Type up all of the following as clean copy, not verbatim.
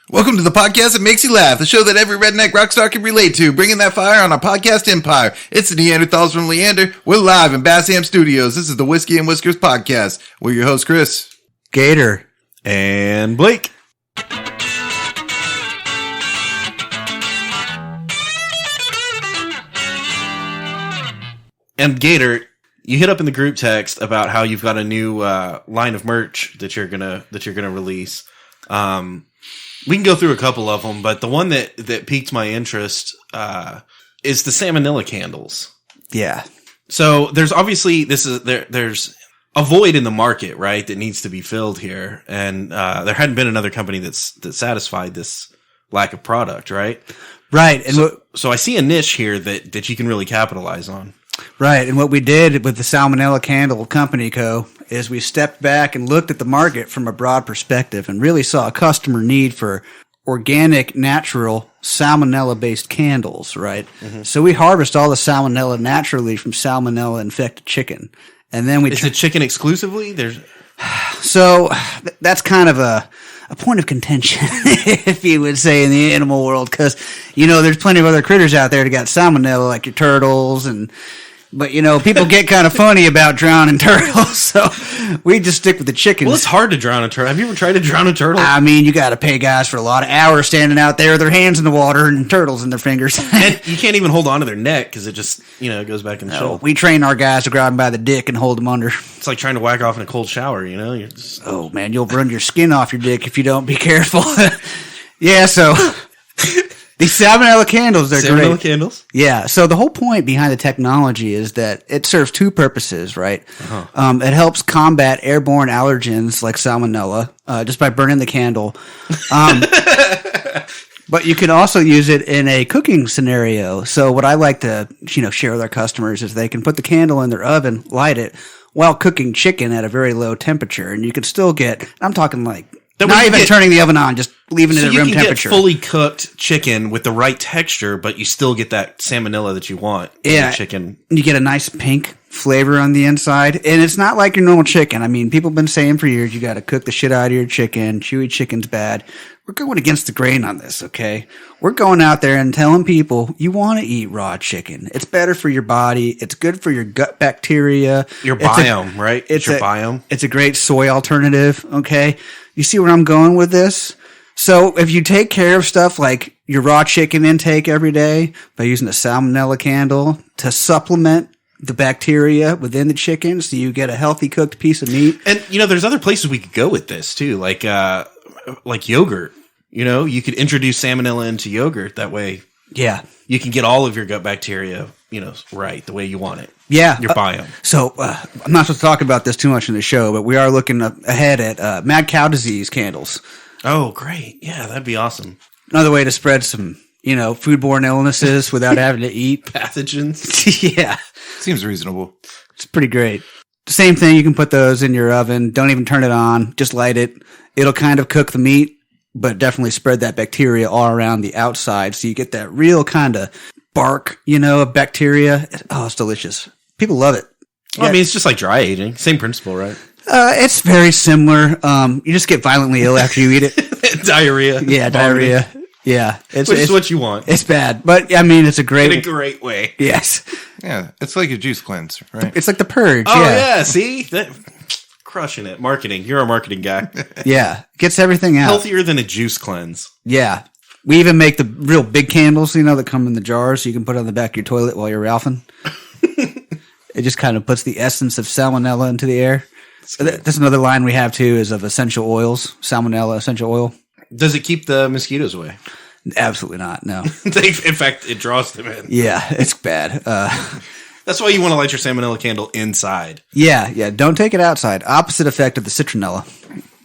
Welcome to the podcast that makes you laugh, the show that every redneck rock star can relate to, bringing that fire on our podcast empire. It's the Neanderthals from Leander. We're live in Bassham Studios. This is the Whiskey and Whiskers podcast. We're your hosts, Chris, Gator, and Blake. And Gator, you hit up in the group text about how you've got a new line of merch that you're gonna release. We can go through a couple of them, but the one that piqued my interest is the Salmonella candles. Yeah. So there's obviously there's a void in the market, right, that needs to be filled here, and there hadn't been another company that satisfied this lack of product, right? Right. And so I see a niche here that you can really capitalize on. Right. And what we did with the Salmonella Candle Company Co. is we stepped back and looked at the market from a broad perspective and really saw a customer need for organic, natural, salmonella-based candles, right? Mm-hmm. So we harvest all the salmonella naturally from salmonella-infected chicken. And then Is it chicken exclusively? So that's kind of a point of contention, if you would say, in the animal world, because, there's plenty of other critters out there that got salmonella, like your turtles, but, people get kind of funny about drowning turtles, so we just stick with the chickens. Well, it's hard to drown a turtle. Have you ever tried to drown a turtle? I mean, you got to pay guys for a lot of hours standing out there with their hands in the water and turtles in their fingers. And you can't even hold on to their neck because it just, it goes back in the shoulder. We train our guys to grab them by the dick and hold them under. It's like trying to whack off in a cold shower, You're just, oh, man, you'll run your skin off your dick if you don't be careful. Yeah, so... These salmonella candles, they're great. Salmonella candles? Yeah. So the whole point behind the technology is that it serves two purposes, right? Uh-huh. It helps combat airborne allergens like salmonella just by burning the candle. But you can also use it in a cooking scenario. So what I like to, share with our customers is they can put the candle in their oven, light it, while cooking chicken at a very low temperature. And you can still get, I'm talking like, not even turning the oven on, just leaving it at room temperature. You can get fully cooked chicken with the right texture, but you still get that salmonella that you want. Yeah. Chicken. You get a nice pink flavor on the inside. And it's not like your normal chicken. I mean, people have been saying for years, you got to cook the shit out of your chicken. Chewy chicken's bad. We're going against the grain on this, okay? We're going out there and telling people you want to eat raw chicken. It's better for your body. It's good for your gut bacteria. Your biome, right? It's your biome. It's a great soy alternative, okay? You see where I'm going with this? So if you take care of stuff like your raw chicken intake every day by using a salmonella candle to supplement the bacteria within the chicken so you get a healthy cooked piece of meat. And, there's other places we could go with this too, like yogurt. You could introduce salmonella into yogurt. That way, yeah, you can get all of your gut bacteria, right, the way you want it. Yeah. Your biome. So I'm not supposed to talk about this too much in the show, but we are looking ahead at mad cow disease candles. Oh, great. Yeah, that'd be awesome. Another way to spread some, foodborne illnesses without having to eat. Pathogens. Yeah. Seems reasonable. It's pretty great. Same thing. You can put those in your oven. Don't even turn it on. Just light it. It'll kind of cook the meat, but definitely spread that bacteria all around the outside. So you get that real kind of bark, of bacteria. Oh, it's delicious. People love it. Well, I mean, it's just like dry aging. Same principle, right? It's very similar. You just get violently ill after you eat it. Diarrhea. Yeah, diarrhea. Yeah. Which is what you want. It's bad. But, I mean, it's a great... In a great way. Yes. Yeah, it's like a juice cleanse, right? It's like the purge, Oh, yeah. See? Crushing it. Marketing. You're a marketing guy. Yeah. Gets everything out. Healthier than a juice cleanse. Yeah. We even make the real big candles, that come in the jars so you can put it on the back of your toilet while you're ralphing. It just kind of puts the essence of salmonella into the air. That's another line we have, too, is of essential oils. Salmonella essential oil. Does it keep the mosquitoes away? Absolutely not, no. In fact, it draws them in. Yeah, it's bad. That's why you want to light your salmonella candle inside. Yeah. Don't take it outside. Opposite effect of the citronella.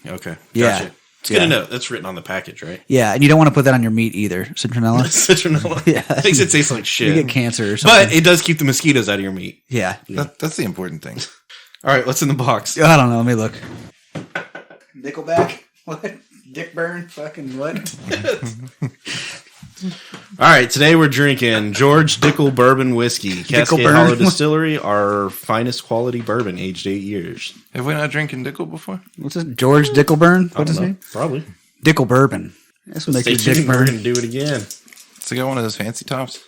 Okay. Yeah. Gotcha. It's good to know. That's written on the package, right? Yeah, and you don't want to put that on your meat either. Citronella. Citronella. Yeah. Makes it taste like shit. You get cancer or something. But it does keep the mosquitoes out of your meat. Yeah. That's the important thing. All right, what's in the box? I don't know. Let me look. Nickelback? What? Dick burn? Fucking what? All right, today we're drinking George Dickel Bourbon Whiskey. Cascade Hollow Distillery, our finest quality bourbon, aged 8 years. Have we not drinking Dickel before? What's this? George Dickelburn? What's his name? Probably. Dickel Bourbon. This will make Stay your dick tuned. We're burn. going to do it again. So got one of those fancy tops.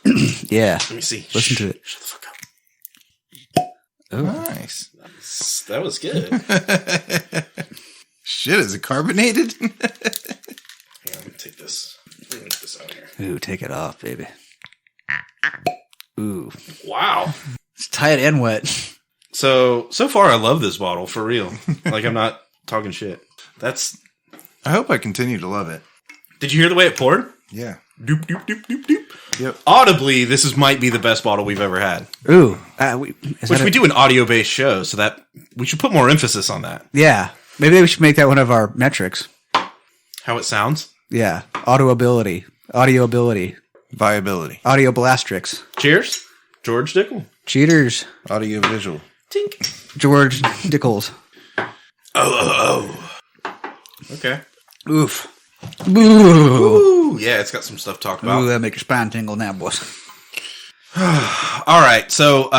Yeah. Let me see. Listen to it. Shut the fuck up. Oh. Nice. That was good. Shit, is it carbonated? Here, let me take this. Let me get this out here. Ooh, take it off, baby. Ooh. Wow. It's tight and wet. So far, I love this bottle, for real. Like, I'm not talking shit. I hope I continue to love it. Did you hear the way it poured? Yeah. Doop, doop, doop, doop, doop. Yep. Audibly, this might be the best bottle we've ever had. Ooh. Which we do an audio-based show, so that we should put more emphasis on that. Yeah. Maybe we should make that one of our metrics. How it sounds. Yeah. Audioability. Viability. Audio blastrix. Cheers. George Dickel. Cheaters. Audio visual. Tink. George Dickles. Oh. Okay. Oof. Ooh, yeah, it's got some stuff to talk about. Ooh, that make your spine tingle now, boys. All right, so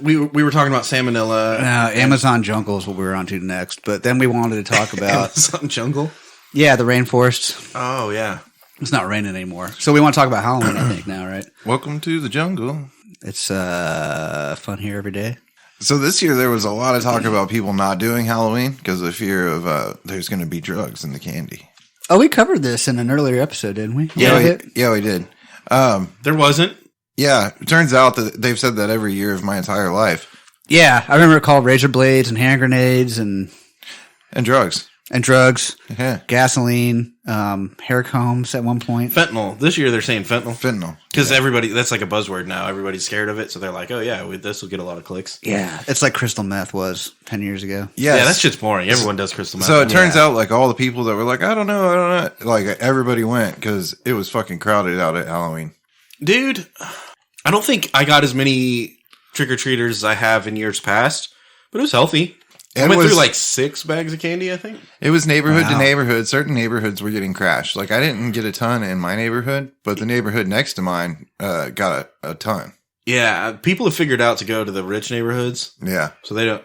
we were talking about salmonella. Amazon jungle is what we were on to next, but then we wanted to talk about Amazon jungle. yeah, the rainforests. Oh yeah, It's not raining anymore, so we want to talk about Halloween. I think now, right? Welcome to the jungle. It's fun here every day. So this year there was a lot of talk about people not doing Halloween because of the fear of there's going to be drugs in the candy. Oh, we covered this in an earlier episode, didn't we? Yeah, we did. there wasn't. Yeah, it turns out that they've said that every year of my entire life. Yeah, I remember it called razor blades and hand grenades and drugs. drugs, Yeah. gasoline, hair combs at one point. Fentanyl. This year they're saying Fentanyl. because everybody, that's like a buzzword now. Everybody's scared of it, so they're like, oh yeah, this will get a lot of clicks. Yeah, it's like crystal meth was 10 years ago. Yes. Yeah, that shit's boring. Everyone does crystal meth. So it turns out like all the people that were like, I don't know, like everybody went because it was fucking crowded out at Halloween. Dude, I don't think I got as many trick-or-treaters as I have in years past, but it was healthy. I went through like 6 bags of candy, I think. It was neighborhood to Wow. neighborhood. Certain neighborhoods were getting crashed. Like I didn't get a ton in my neighborhood, but the neighborhood next to mine got a ton. Yeah, people have figured out to go to the rich neighborhoods, Yeah. so they don't,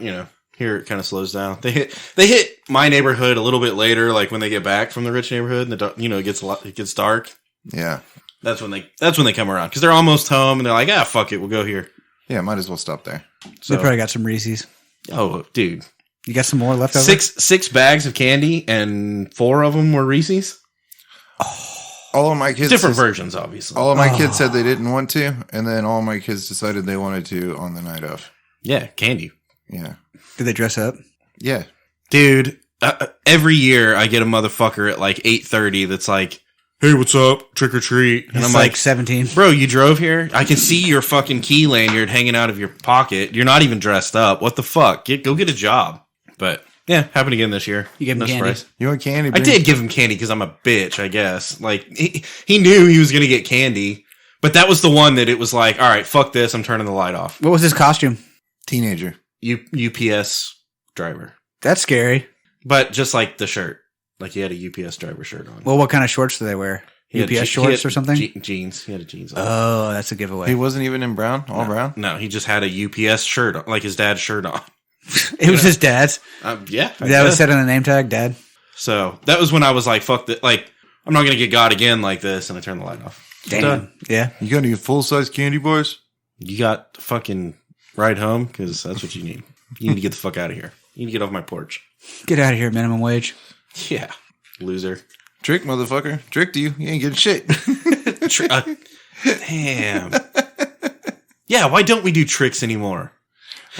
here it kind of slows down. They hit my neighborhood a little bit later, like when they get back from the rich neighborhood, and it gets dark. Yeah. That's when they come around because they're almost home and they're like, fuck it, we'll go here. Yeah, might as well stop there. So, We probably got some Reese's. oh, dude, You got some more left over? six bags of candy and 4 of them were Reese's. All of my kids Different versions, obviously. All of my kids said they didn't want to, and then all my kids decided they wanted to on the night of. Yeah, candy, Yeah. Did they dress up? Yeah. dude. Every year I get a motherfucker at like 8:30 that's like, hey, what's up? Trick or treat. And It's I'm like like, 17. bro, you drove here? I can see your fucking key lanyard hanging out of your pocket. You're not even dressed up. What the fuck? Go get a job. But yeah, happened again this year. You gave him candy? surprise. You want candy? I did give him candy because I'm a bitch, I guess. Like, he knew he was going to get candy. But that was the one that it was like, all right, fuck this. I'm turning the light off. What was his costume? Teenager. UPS driver. That's scary. But just like the shirt. Like he had a UPS driver shirt on. Well, what kind of shorts do they wear? He had UPS shorts or something? Jeans. He had a jeans on. Oh, that's a giveaway. He wasn't even in brown? All brown? No, he just had a UPS shirt on, like his dad's shirt on. It was his dad's. Yeah. I That was guess. said on the name tag, Dad. So that was when I was like, fuck that. Like, I'm not going to get got again like this. And I turned the light off. Damn. Done. Yeah. You got any full-size candy bars? You got to fucking ride home because that's what you need. You need to get the fuck out of here. You need to get off my porch. Get out of here, minimum wage. Yeah. Loser. Trick, motherfucker. Tricked you. You ain't getting shit. Damn. Yeah, why don't we do tricks anymore?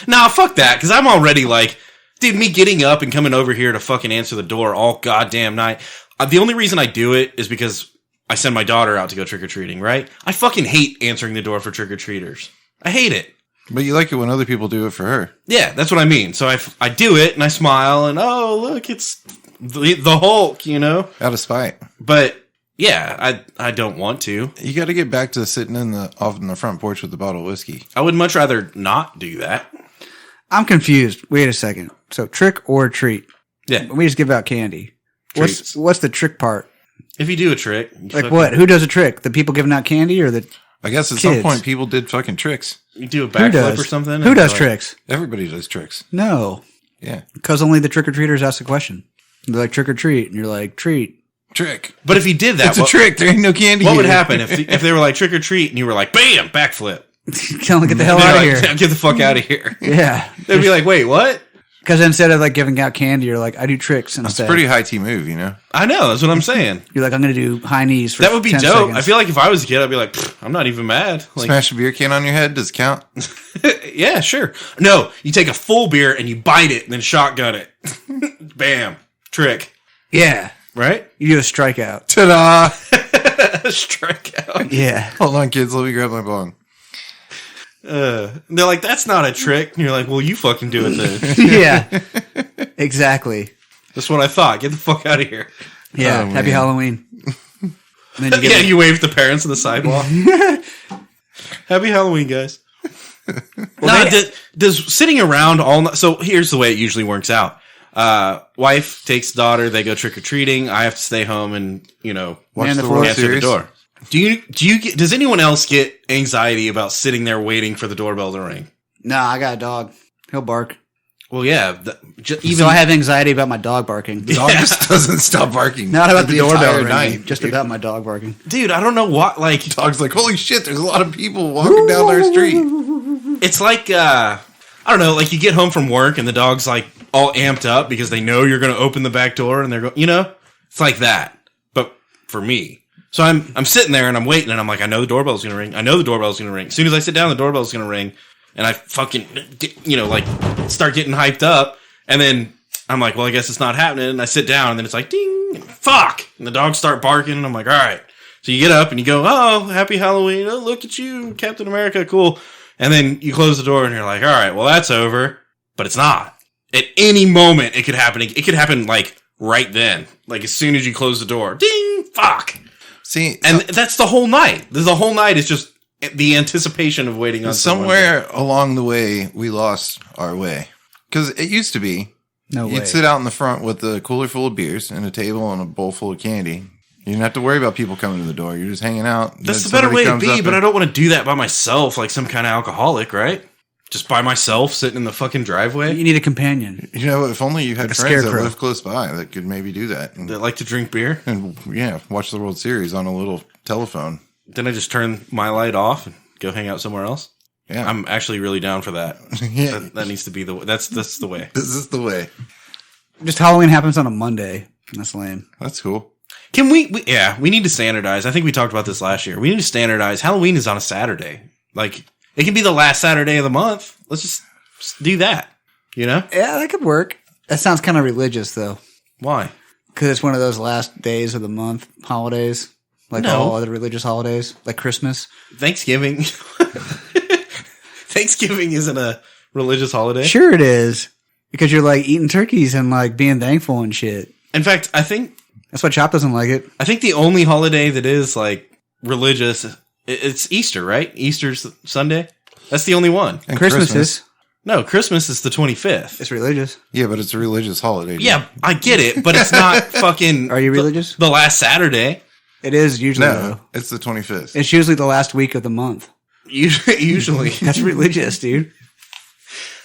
Nah, fuck that, because I'm already like, dude, me getting up and coming over here to fucking answer the door all goddamn night. The only reason I do it is because I send my daughter out to go trick-or-treating, right? I fucking hate answering the door for trick-or-treaters. I hate it. But you like it when other people do it for her. Yeah, that's what I mean. So I do it, and I smile, and oh, look, it's the Hulk, you know? Out of spite. But, yeah, I don't want to. You got to get back to sitting off in the front porch with the bottle of whiskey. I would much rather not do that. I'm confused. Wait a second. So trick or treat? Yeah. We just give out candy. Treats. What's the trick part? If you do a trick. You Like fucking- what? Who does a trick? The people giving out candy or the I guess at some Kids. point people did fucking tricks. You do a who backflip does or something? Who and does like- tricks? Everybody does tricks. No, Yeah. because only the trick or treaters ask the question. They're like trick or treat, and you're like treat. Trick. But if you did that, It's a trick. There ain't no candy. What would here. happen if they were like trick or treat and you were like, bam, backflip? Tell them, get the hell They're out of like, here. Get the fuck out of here. Yeah. They'd be like, wait, what? Because instead of like giving out candy, you're like, I do tricks It's instead. a pretty high T move, you know? I know. That's what I'm saying. You're like, I'm going to do high knees for That would be 10 dope. seconds. I feel like if I was a kid, I'd be like, I'm not even mad. Like, Smash a beer can on your head. Does it count? yeah, sure. No, you take a full beer and you bite it and then shotgun it. Bam. Trick. Yeah. Right? You do a strikeout. Ta-da! Strikeout. Yeah. Hold on, kids. Let me grab my bong. They're like, that's not a trick. And you're like, well, you fucking do it then. Yeah. Exactly. That's what I thought. Get the fuck out of here. Yeah. Oh, Happy man. Halloween. And then you get Yeah, you wave to the parents on the sidewalk. Happy Halloween, guys. Does sitting around all night? So here's the way it usually works out. Wife takes daughter, they go trick or treating. I have to stay home and Watch Man, the the World answer the Series. door. Does anyone else get anxiety about sitting there waiting for the doorbell to ring? Nah, I got a dog. He'll bark. Well, yeah. Even so I have anxiety about my dog barking. The dog just doesn't stop barking. Not about the doorbell entire ringing, night. just about my dog barking. Dude, I don't know what, like, Dog's like, holy shit, there's a lot of people walking down our street. it's like, I don't know, like you get home from work and the dog's like all amped up because they know you're going to open the back door and they're going, it's like that. But for me. So I'm sitting there and I'm waiting and I'm like, I know the doorbell's going to ring. I know the doorbell's going to ring. As soon as I sit down, the doorbell's going to ring. And I fucking, like start getting hyped up. And then I'm like, well, I guess it's not happening. And I sit down and then it's like, ding, and fuck. And the dogs start barking and I'm like, all right. So you get up and you go, oh, happy Halloween. Oh, look at you, Captain America. Cool. And then you close the door and you're like, all right, well, that's over. But it's not. At any moment, it could happen. It could happen like right then. Like as soon as you close the door, ding, fuck. See, And that's the whole night. The whole night is just the anticipation of waiting on someone. somewhere along the way, we lost our way. Because it used to be, No way. you'd sit out in the front with a cooler full of beers and a table and a bowl full of candy. You didn't have to worry about people coming to the door. You're just hanging out. That's the better way to be, but I don't want to do that by myself like some kind of alcoholic, right? Just by myself sitting in the fucking driveway. You need a companion. If only you had Like a friends that scarecrow. live close by that could maybe do that. That like to drink beer. And yeah, watch the World Series on a little telephone. Then I just turn my light off and go hang out somewhere else. Yeah. I'm actually really down for that. Yeah. That needs to be that's the way. This is the way. Just Halloween happens on a Monday. That's lame. That's cool. Can we need to standardize. I think we talked about this last year. We need to standardize. Halloween is on a Saturday. Like, it can be the last Saturday of the month. Let's just do that. Yeah, that could work. That sounds kind of religious, though. Why? Because it's one of those last days of the month holidays. Like No. all other religious holidays, like Christmas. Thanksgiving. Thanksgiving isn't a religious holiday. Sure it is. Because you're like eating turkeys and like being thankful and shit. In fact, I think That's why Chop doesn't like it. the only holiday that is like religious, it's Easter, right? Easter's Sunday. That's the only one. And Christmas is. No, Christmas is the 25th. It's religious. Yeah, but it's a religious holiday. Yeah, I get it, but it's not fucking. Are you religious? The last Saturday. It is usually, No, though. it's the 25th. It's usually the last week of the month. Usually. That's religious, dude.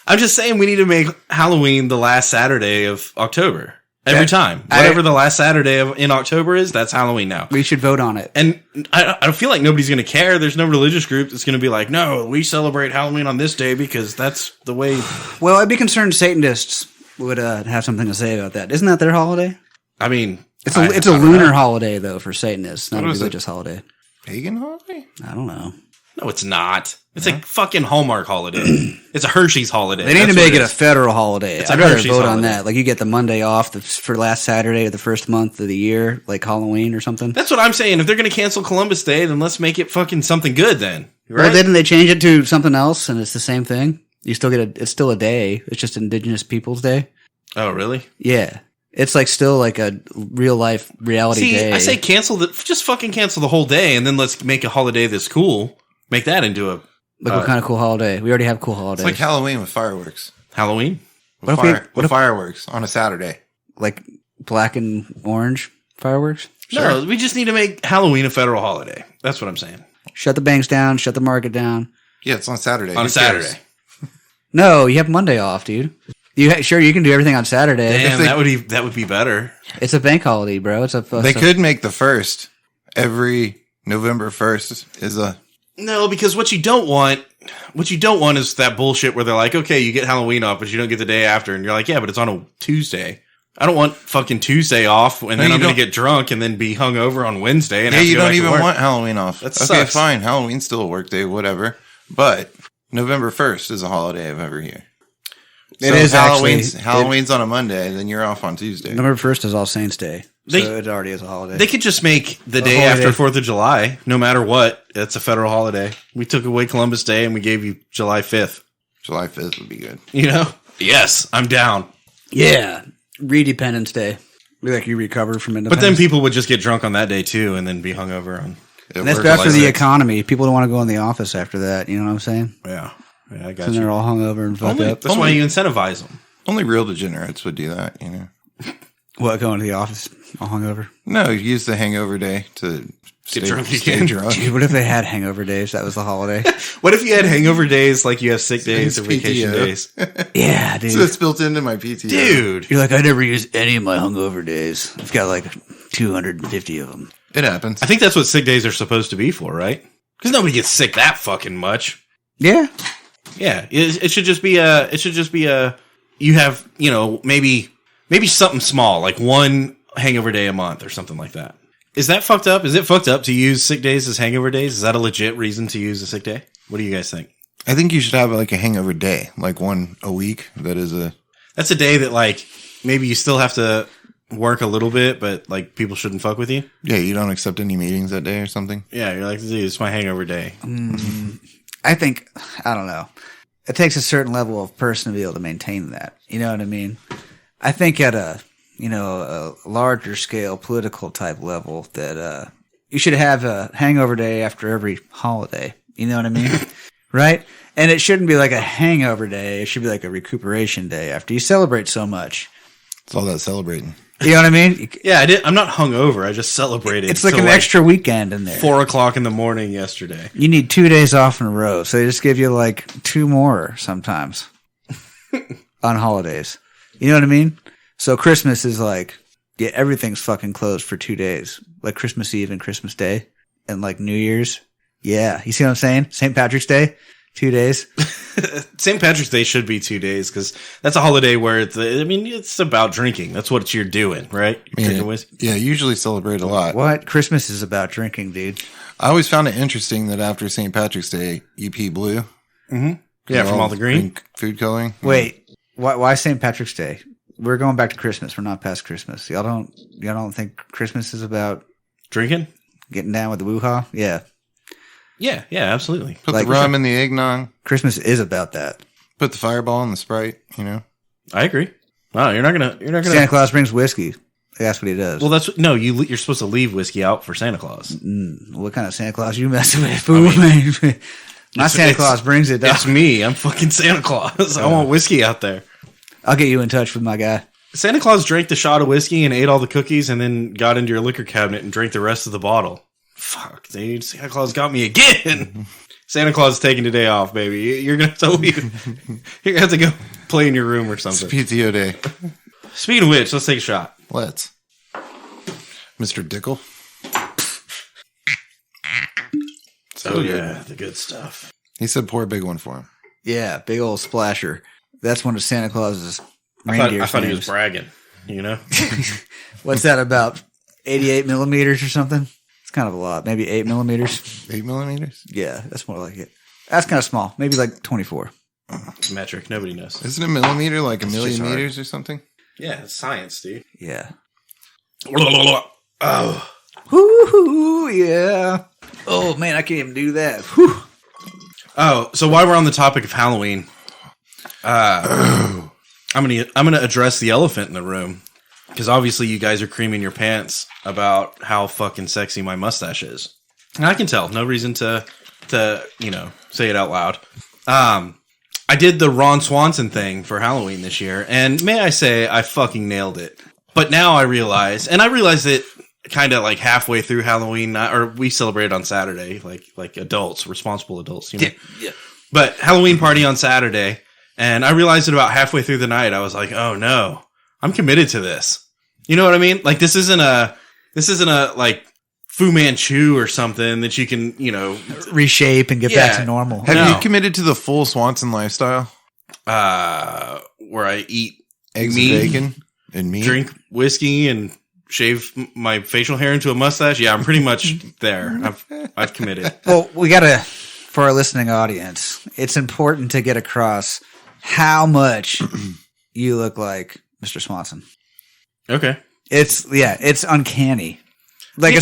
I'm just saying we need to make Halloween the last Saturday of October. Every time. I- Whatever the last Saturday in October is, that's Halloween now. We should vote on it. And I don't feel like nobody's going to care. There's no religious group that's going to be like, no, we celebrate Halloween on this day because that's the way. Well, I'd be concerned Satanists would have something to say about that. Isn't that their holiday? I mean, It's a I don't lunar know. holiday, though, for Satanists, not a What is it? religious holiday. Pagan holiday? I don't know. No, it's not. It's a fucking Hallmark holiday. It's a Hershey's holiday. They need That's to make what it a is. federal holiday. It's a I'd rather Hershey's vote on holiday. that. Like you get the Monday off for last Saturday of the first month of the year, like Halloween or something. That's what I'm saying. If they're going to cancel Columbus Day, then let's make it fucking something good then. Right? Well, didn't they change it to something else and it's the same thing? You still get it's still a day. It's just Indigenous Peoples Day. Oh, really? Yeah. It's like still like a real life reality See, day. I say just fucking cancel the whole day and then let's make a holiday that's cool. Make that into a Like what kind of cool holiday? We already have cool It's holidays. like Halloween with fireworks. Halloween. With, What if we- fireworks on a Saturday. Like black and orange fireworks. No, we just need to make Halloween a federal holiday. That's what I'm saying. Shut the banks down. Shut the market down. Yeah, it's on Saturday. On Who a Saturday. cares? No, you have Monday off, dude. Sure, you can do everything on Saturday. Damn, that would be better. It's a bank holiday, bro. They could make the 1st. Every November 1st is a... No, because what you don't want is that bullshit where they're like, okay, you get Halloween off, but you don't get the day after. And you're like, yeah, but it's on a Tuesday. I don't want fucking Tuesday off, and then I'm going to get drunk and then be hungover on Wednesday. And you don't even want Halloween off. That okay, sucks. Fine. Halloween's still a work day, whatever. But November 1st is a holiday of every year. It is Halloween's on a Monday, then you're off on Tuesday. November 1st is All Saints Day. So it already is a holiday. They could just make the day after 4th of July, no matter what. It's a federal holiday. We took away Columbus Day and we gave you July 5th. July 5th would be good. You know? Yes, I'm down. Yeah. Redependence Day. Be like you recover from independence. But then people would just get drunk on that day too and then be hungover on. And that's bad for the economy. People don't want to go in the office after that. You know what I'm saying? Yeah, I got and you. They're all hungover and fucked up. That's why you incentivize them. Only real degenerates would do that, you know. What, going to the office all hungover? No, use the hangover day to Get drunk stay again. drunk. Dude, what if they had hangover days? That was the holiday. What if you had hangover days like you have sick days or vacation PTO. days? Yeah, dude. So it's built into my PTO. Dude. You're like, I never use any of my hungover days. I've got like 250 of them. It happens. I think that's what sick days are supposed to be for, right? Because nobody gets sick that fucking much. Yeah. Yeah, it should just be a. You have, maybe something small, like one hangover day a month or something like that. Is that fucked up? Is it fucked up to use sick days as hangover days? Is that a legit reason to use a sick day? What do you guys think? I think you should have like a hangover day, like one a week. That's a day that like maybe you still have to work a little bit, but like people shouldn't fuck with you. Yeah, you don't accept any meetings that day or something. Yeah, you're like, dude, it's my hangover day. I think, I don't know. It takes a certain level of person to be able to maintain that. You know what I mean? I think at a larger scale political type level that you should have a hangover day after every holiday. You know what I mean? Right? And it shouldn't be like a hangover day. It should be like a recuperation day after you celebrate so much. It's all that celebrating. You know what I mean? Yeah, I'm not hungover. I just celebrated. It's like an extra weekend in there. 4:00 in the morning yesterday. You need 2 days off in a row. So they just give you like 2 more sometimes on holidays. You know what I mean? So Christmas is like, yeah, everything's fucking closed for 2 days. Like Christmas Eve and Christmas Day and like New Year's. Yeah. You see what I'm saying? St. Patrick's Day, 2 days. St. Patrick's Day should be 2 days because that's a holiday where it's about drinking. That's what you're doing, right? Drinking whiskey. Yeah, usually celebrate a lot. What? Christmas is about drinking, dude. I always found it interesting that after St. Patrick's Day, you pee blue. Mm-hmm. Yeah, from all the green food coloring. Wait, why St. Patrick's Day? We're going back to Christmas. We're not past Christmas. Y'all don't think Christmas is about drinking? Getting down with the woo-ha? Yeah. Yeah, absolutely. Put the rum in the eggnog. Christmas is about that. Put the Fireball in the Sprite, I agree. Wow, you're not gonna Santa Claus brings whiskey. That's what he does. Well, you're supposed to leave whiskey out for Santa Claus. What kind of Santa Claus you messing with? My Santa Claus brings it. That's me. I'm fucking Santa Claus. I want whiskey out there. I'll get you in touch with my guy. Santa Claus drank the shot of whiskey and ate all the cookies and then got into your liquor cabinet and drank the rest of the bottle. Fuck, dude. Santa Claus got me again. Santa Claus is taking today off, baby. You're going to have to leave. You're going to have to go play in your room or something. It's PTO day. Speaking of which, let's take a shot. Let's. Mr. Dickel. Yeah, the good stuff. He said pour a big one for him. Yeah, big old splasher. That's one of Santa Claus's reindeer. I thought he was bragging, What's that, about 88 millimeters or something? It's kind of a lot. Maybe 8 millimeters. 8 millimeters? Yeah, that's more like it. That's kind of small. Maybe like 24. Metric. Nobody knows. Isn't a millimeter like a million meters or something? Yeah, it's science, dude. Yeah. Oh. Whoo, yeah. Oh, man, I can't even do that. Whew. Oh, so while we're on the topic of Halloween, I'm gonna address the elephant in the room because obviously you guys are creaming your pants about how fucking sexy my mustache is, and I can tell. No reason to say it out loud. I did the Ron Swanson thing for Halloween this year, and may I say I fucking nailed it. But now I realize it kind of like halfway through Halloween, or we celebrated on Saturday, like adults, responsible adults, Yeah. But Halloween party on Saturday, And I realized it about halfway through the night. I was like, oh no, I'm committed to this. You know what I mean? Like this isn't a like Fu Manchu or something that you can, reshape and get back to normal. Have you committed to the full Swanson lifestyle? Where I eat Eggs meat, and bacon and meat? drink whiskey and shave my facial hair into a mustache. Yeah, I'm pretty much there. I've committed. Well, we gotta, for our listening audience, it's important to get across how much you look like Mr. Swanson. Okay. It's uncanny. Like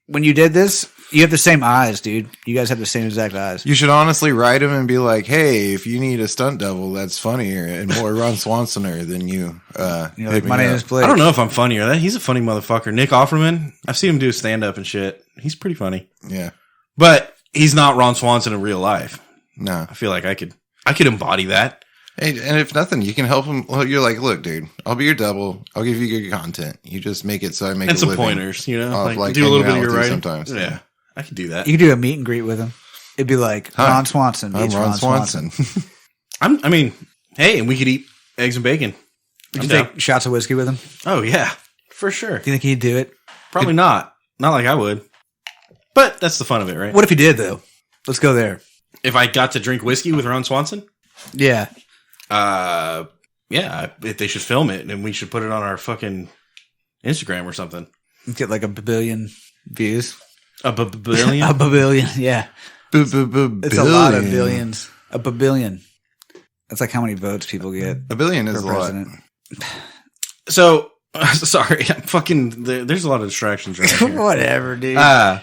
when you did this, you have the same eyes, dude. You guys have the same exact eyes. You should honestly write him and be like, hey, if you need a stunt double that's funnier and more Ron Swansoner than you, Like, my name is Blake. I don't know if I'm funnier. He's a funny motherfucker. Nick Offerman, I've seen him do stand up and shit. He's pretty funny. Yeah. But he's not Ron Swanson in real life. No. I feel like I could embody that. Hey, and if nothing, you can help him. Well, you're like, look, dude, I'll be your double. I'll give you good content. You just make it so I make And a some living pointers, off, like do a little bit of hanging out your with you writing. sometimes. Yeah, I could do that. You could do a meet and greet with him. It'd be like Hi, Ron Swanson. I'm meets Ron Swanson. Hey, and we could eat eggs and bacon. Would you take shots of whiskey with him? Oh yeah, for sure. Do you think he'd do it? Probably not. Not like I would. But that's the fun of it, right? What if he did, though? Let's go there. If I got to drink whiskey with Ron Swanson? Yeah. Yeah, if they should film it and we should put it on our fucking Instagram or something. Get like a billion views. A billion? A billion, yeah. It's a lot of billions. A billion. That's like how many votes people get. A billion is for a lot. president. So, sorry, I'm fucking. There's a lot of distractions right here. Whatever, dude. Uh,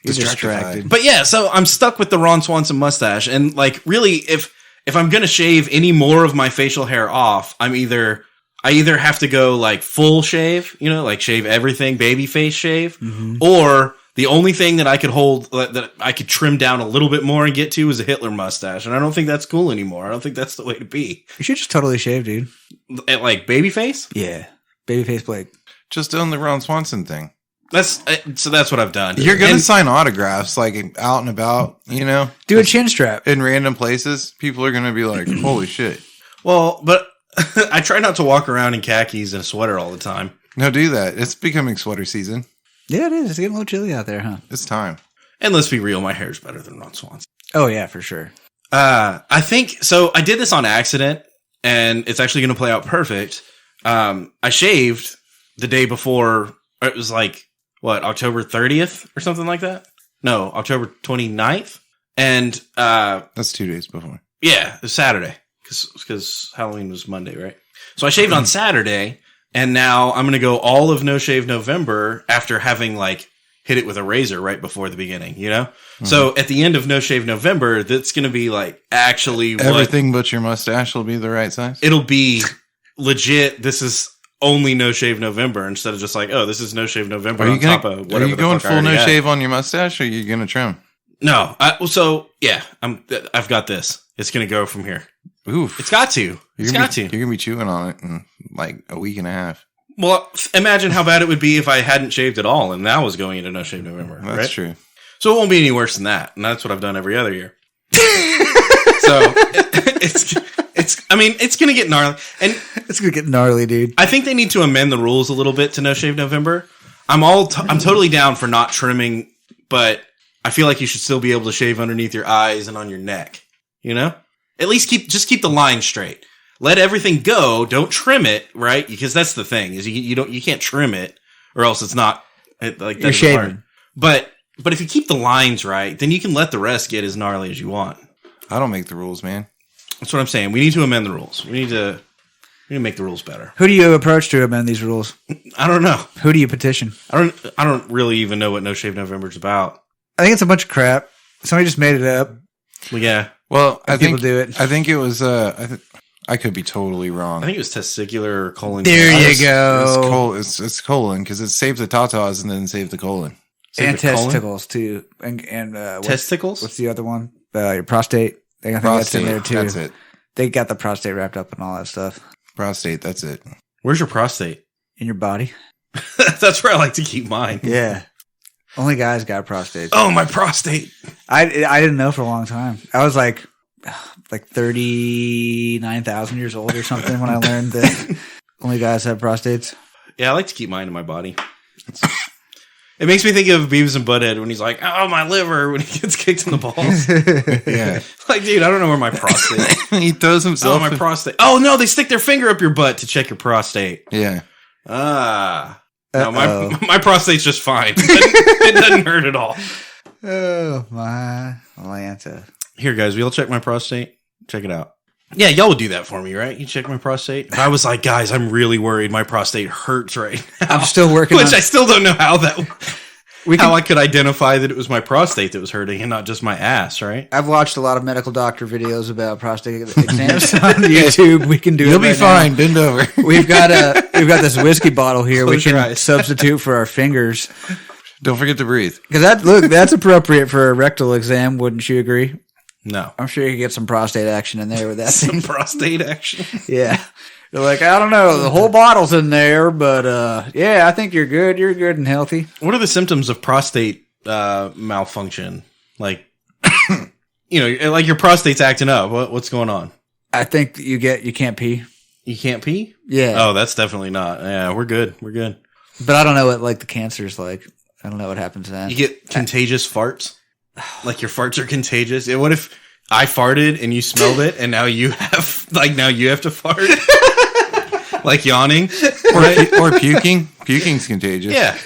You're distracted. But yeah, so I'm stuck with the Ron Swanson mustache, and like, really, if I'm gonna shave any more of my facial hair off, I either have to go like full shave, like shave everything, baby face shave, or the only thing that I could hold that I could trim down a little bit more and get to is a Hitler mustache, and I don't think that's cool anymore. I don't think that's the way to be. You should just totally shave, dude. Like baby face? Yeah, babyface Blake. Just doing the Ron Swanson thing. That's what I've done. You're going to sign autographs like out and about, Do a chin strap. in random places. People are going to be like, holy shit. Well, but I try not to walk around in khakis and a sweater all the time. No, do that. It's becoming sweater season. Yeah, it is. It's getting a little chilly out there, huh? It's time. And let's be real, my hair's better than Ron Swanson. Oh, yeah, for sure. I think so. I did this on accident, and it's actually going to play out perfect. I shaved the day before. It was like October 30th or something like that. No, October 29th, and That's 2 days before. yeah, it was Saturday because Halloween was Monday, right? So I shaved on Saturday, and now I'm going to go all of No Shave November after having like hit it with a razor right before the beginning, So at the end of No Shave November, that's going to be like actually Everything but your mustache will be the right size. It'll be legit. This is only No Shave November instead of just like, oh, this is No Shave November. Are you whatever the going fuck I full no already had. shave on your mustache, or are you going to trim? No. I've got this. It's going to go from here. Oof. It's got to. It's got to. You're going to be chewing on it in like a week and a half. Well, imagine how bad it would be if I hadn't shaved at all, and that was going into No Shave November. That's right? true. So it won't be any worse than that, and that's what I've done every other year. So it's going to get gnarly, and It's going to get gnarly, dude. I think they need to amend the rules a little bit to No Shave November. I'm totally down for not trimming, but I feel like you should still be able to shave underneath your eyes and on your neck. At least keep the line straight. Let everything go. Don't trim it, right? Because that's the thing is you can't trim it, or else it's not like You're shaving. hard. But if you keep the lines right, then you can let the rest get as gnarly as you want. I don't make the rules, man. That's what I'm saying. We need to amend the rules. We need to make the rules better. Who do you approach to amend these rules? I don't know. Who do you petition? I don't really even know what No Shave November is about. I think it's a bunch of crap. Somebody just made it up. Well, yeah. Well, I People think do it. I think it was. I could be totally wrong. I think it was testicular or colon. There you cancer. go. It's colon because it's save the tatas and then save the colon. Save And the colon? testicles, too. And Testicles? What's the other one? Your prostate. I think that's in there, too. That's it. They got the prostate wrapped up and all that stuff Prostate. That's it. Where's your prostate? in your body. That's where I like to keep mine. Yeah. Only guys got prostates. Oh, my prostate. I didn't know for a long time. I was like, like 39,000 years old or something when I learned that only guys have prostates. Yeah, I like to keep mine in my body. It makes me think of Beavis and Butthead when he's like, "Oh, my liver," when he gets kicked in the balls. Yeah. Like, dude, I don't know where my prostate is. He throws himself. Oh, my prostate. Oh, no, they stick their finger up your butt to check your prostate. Yeah. No, my prostate's just fine. It doesn't hurt at all. Oh, my Atlanta. Here, guys, we'll check my prostate. Check it out. Yeah, y'all would do that for me, right? You check my prostate. If I was like, guys, I'm really worried. My prostate hurts right now. I'm still working Which on I still don't know how I could identify that it was my prostate that was hurting and not just my ass, right? I've watched a lot of medical doctor videos about prostate exams on YouTube. We can do You'll it be right fine. now. Bend over. We've got this whiskey bottle here. Close we your can eyes. substitute for our fingers. Don't forget to breathe. Because that's appropriate for a rectal exam, wouldn't you agree? No. I'm sure you could get some prostate action in there with that Some thing. prostate action. Yeah. You're like, I don't know, the whole bottle's in there, but yeah, I think you're good. You're good and healthy. What are the symptoms of prostate malfunction? Like, like your prostate's acting up. What's going on? I think you can't pee. You can't pee? Yeah. Oh, that's definitely not. Yeah, we're good. We're good. But I don't know what like the cancer's like. I don't know what happens then. You get contagious farts? Like your farts are contagious? What if I farted and you smelled it and now you have to fart? Like yawning? Or puking. Puking's contagious. Yeah.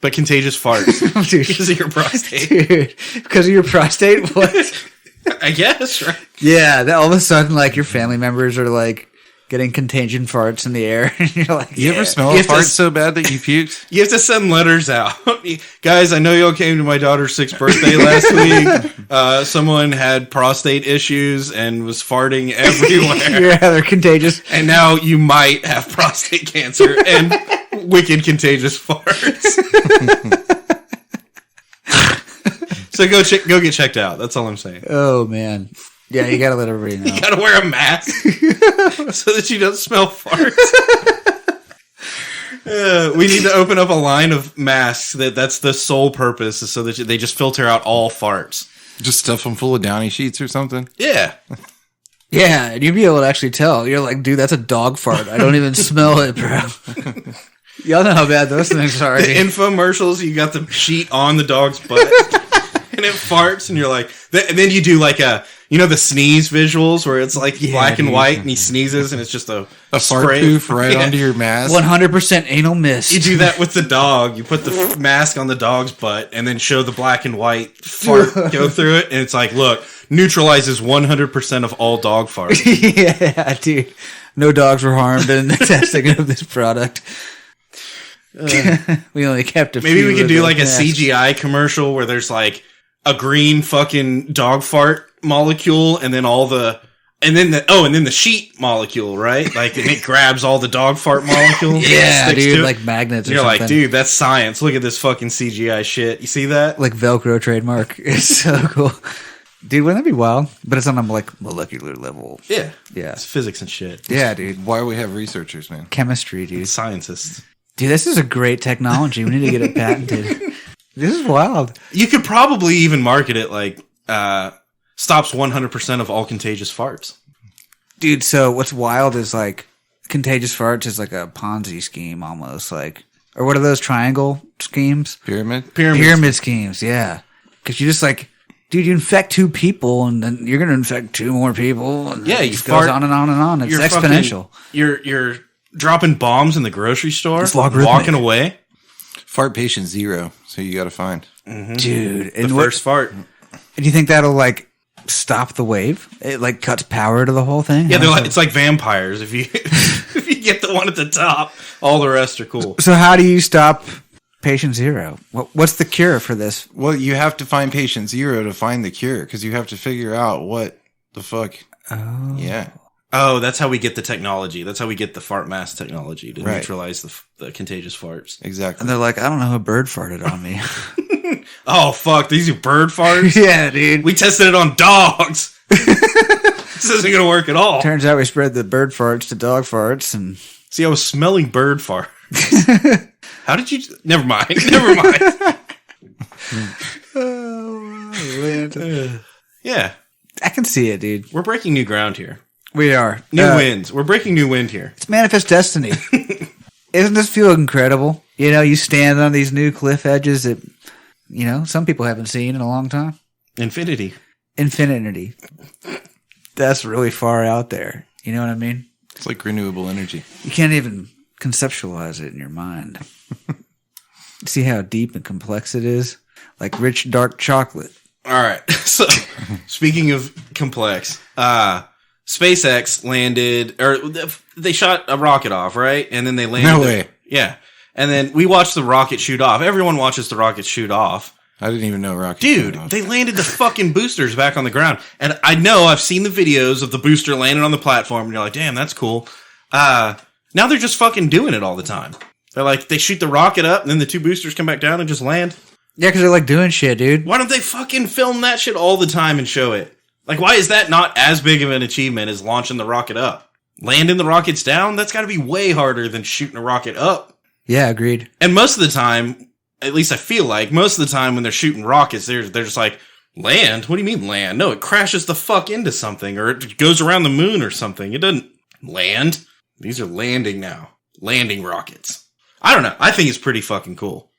But contagious farts. Dude. Because of your prostate. Dude, because of your prostate? What? I guess, right? Yeah, that all of a sudden, like, your family members are, like, getting contagion farts in the air. And you're like, You ever smell a fart so bad that you puked? You have to send letters out. Guys, I know y'all came to my daughter's 6th birthday last week. Someone had prostate issues and was farting everywhere. Yeah, they're contagious. And now you might have prostate cancer and wicked contagious farts. So go get checked out. That's all I'm saying. Oh, man. Yeah, you gotta let everybody know. You gotta wear a mask so that you don't smell farts. We need to open up a line of masks that's the sole purpose, is so that they just filter out all farts. Just stuff them full of Downy sheets or something? Yeah. Yeah, and you'd be able to actually tell. You're like, dude, that's a dog fart. I don't even smell it, bro. Y'all know how bad those things are. The infomercials, you got the sheet on the dog's butt and it farts, and you're like, and then you do like the sneeze visuals where it's like black and white and he sneezes and it's just a fart spray. poof right onto your mask. 100% anal mist. You do that with the dog. You put the mask on the dog's butt and then show the black and white fart go through it, and it's like, look, neutralizes 100% of all dog farts. Yeah, dude. No dogs were harmed in the testing of this product. We only kept a few. Maybe we could of do the like a masks. CGI commercial where there's like a green fucking dog fart molecule and then the sheet molecule, right? Like, and it grabs all the dog fart molecules. Yeah, sticks dude, to it. like magnets or You're something. like, dude, that's science. Look at this fucking CGI shit. You see that? Like Velcro trademark. It's so cool. Dude, wouldn't that be wild? But it's on a like molecular level. Yeah. Yeah. It's physics and shit. Yeah, dude. Why we have researchers, man? Chemistry, dude. Scientists. Dude, this is a great technology. We need to get it patented. This is wild. You could probably even market it like stops 100% of all contagious farts. Dude, so what's wild is like contagious farts is like a Ponzi scheme almost. Like, or what are those triangle schemes? Pyramid schemes, yeah. Because you just like, dude, you infect 2 people and then you're going to infect 2 more people. And Yeah, it you just fart- goes on and on and on. It's You're exponential. You're dropping bombs in the grocery store, It's logarithmic. walking away. Fart patient 0, so you got to find. Dude. The first fart. Do you think that'll like stop the wave? It like cuts power to the whole thing? Yeah, it's like vampires. If you if you get the one at the top, all the rest are cool. So how do you stop patient 0? What's the cure for this? Well, you have to find patient 0 to find the cure, because you have to figure out what the fuck. Oh. Yeah. Oh, that's how we get the technology. That's how we get the fart mask technology to Right. neutralize the contagious farts. Exactly. And they're like, I don't know, a bird farted on me. Oh, fuck. These are bird farts? Yeah, dude. We tested it on dogs. This isn't going to work at all. Turns out we spread the bird farts to dog farts, and See, I was smelling bird fart. How did you... Never mind. Never mind. Yeah. can see it, dude. We're breaking new ground here. We are. New winds. We're breaking new wind here. It's manifest destiny. Isn't this feel incredible? You know, you stand on these new cliff edges that, you know, some people haven't seen in a long time. Infinity. That's really far out there. You know what I mean? It's like renewable energy. You can't even conceptualize it in your mind. See how deep and complex it is? Like rich, dark chocolate. All right. So, speaking of complex, SpaceX landed, or they shot a rocket off, right? And then they landed. No way. Yeah. And then we watched the rocket shoot off. Everyone watches the rocket shoot off. I didn't even know rocket. Dude, they landed the fucking boosters back on the ground. And I know I've seen the videos of the booster landing on the platform, and you're like, damn, that's cool. Now they're just fucking doing it all the time. They're like, they shoot the rocket up, and then the two boosters come back down and just land. Yeah, because they're like doing shit, dude. Why don't they fucking film that shit all the time and show it? Like, why is that not as big of an achievement as launching the rocket up? Landing the rockets down? That's got to be way harder than shooting a rocket up. Yeah, agreed. And most of the time, at least I feel like, most of the time when they're shooting rockets, they're just like, land? What do you mean land? No, it crashes the fuck into something, or it goes around the moon or something. It doesn't land. These are landing now. Landing rockets. I don't know. I think it's pretty fucking cool.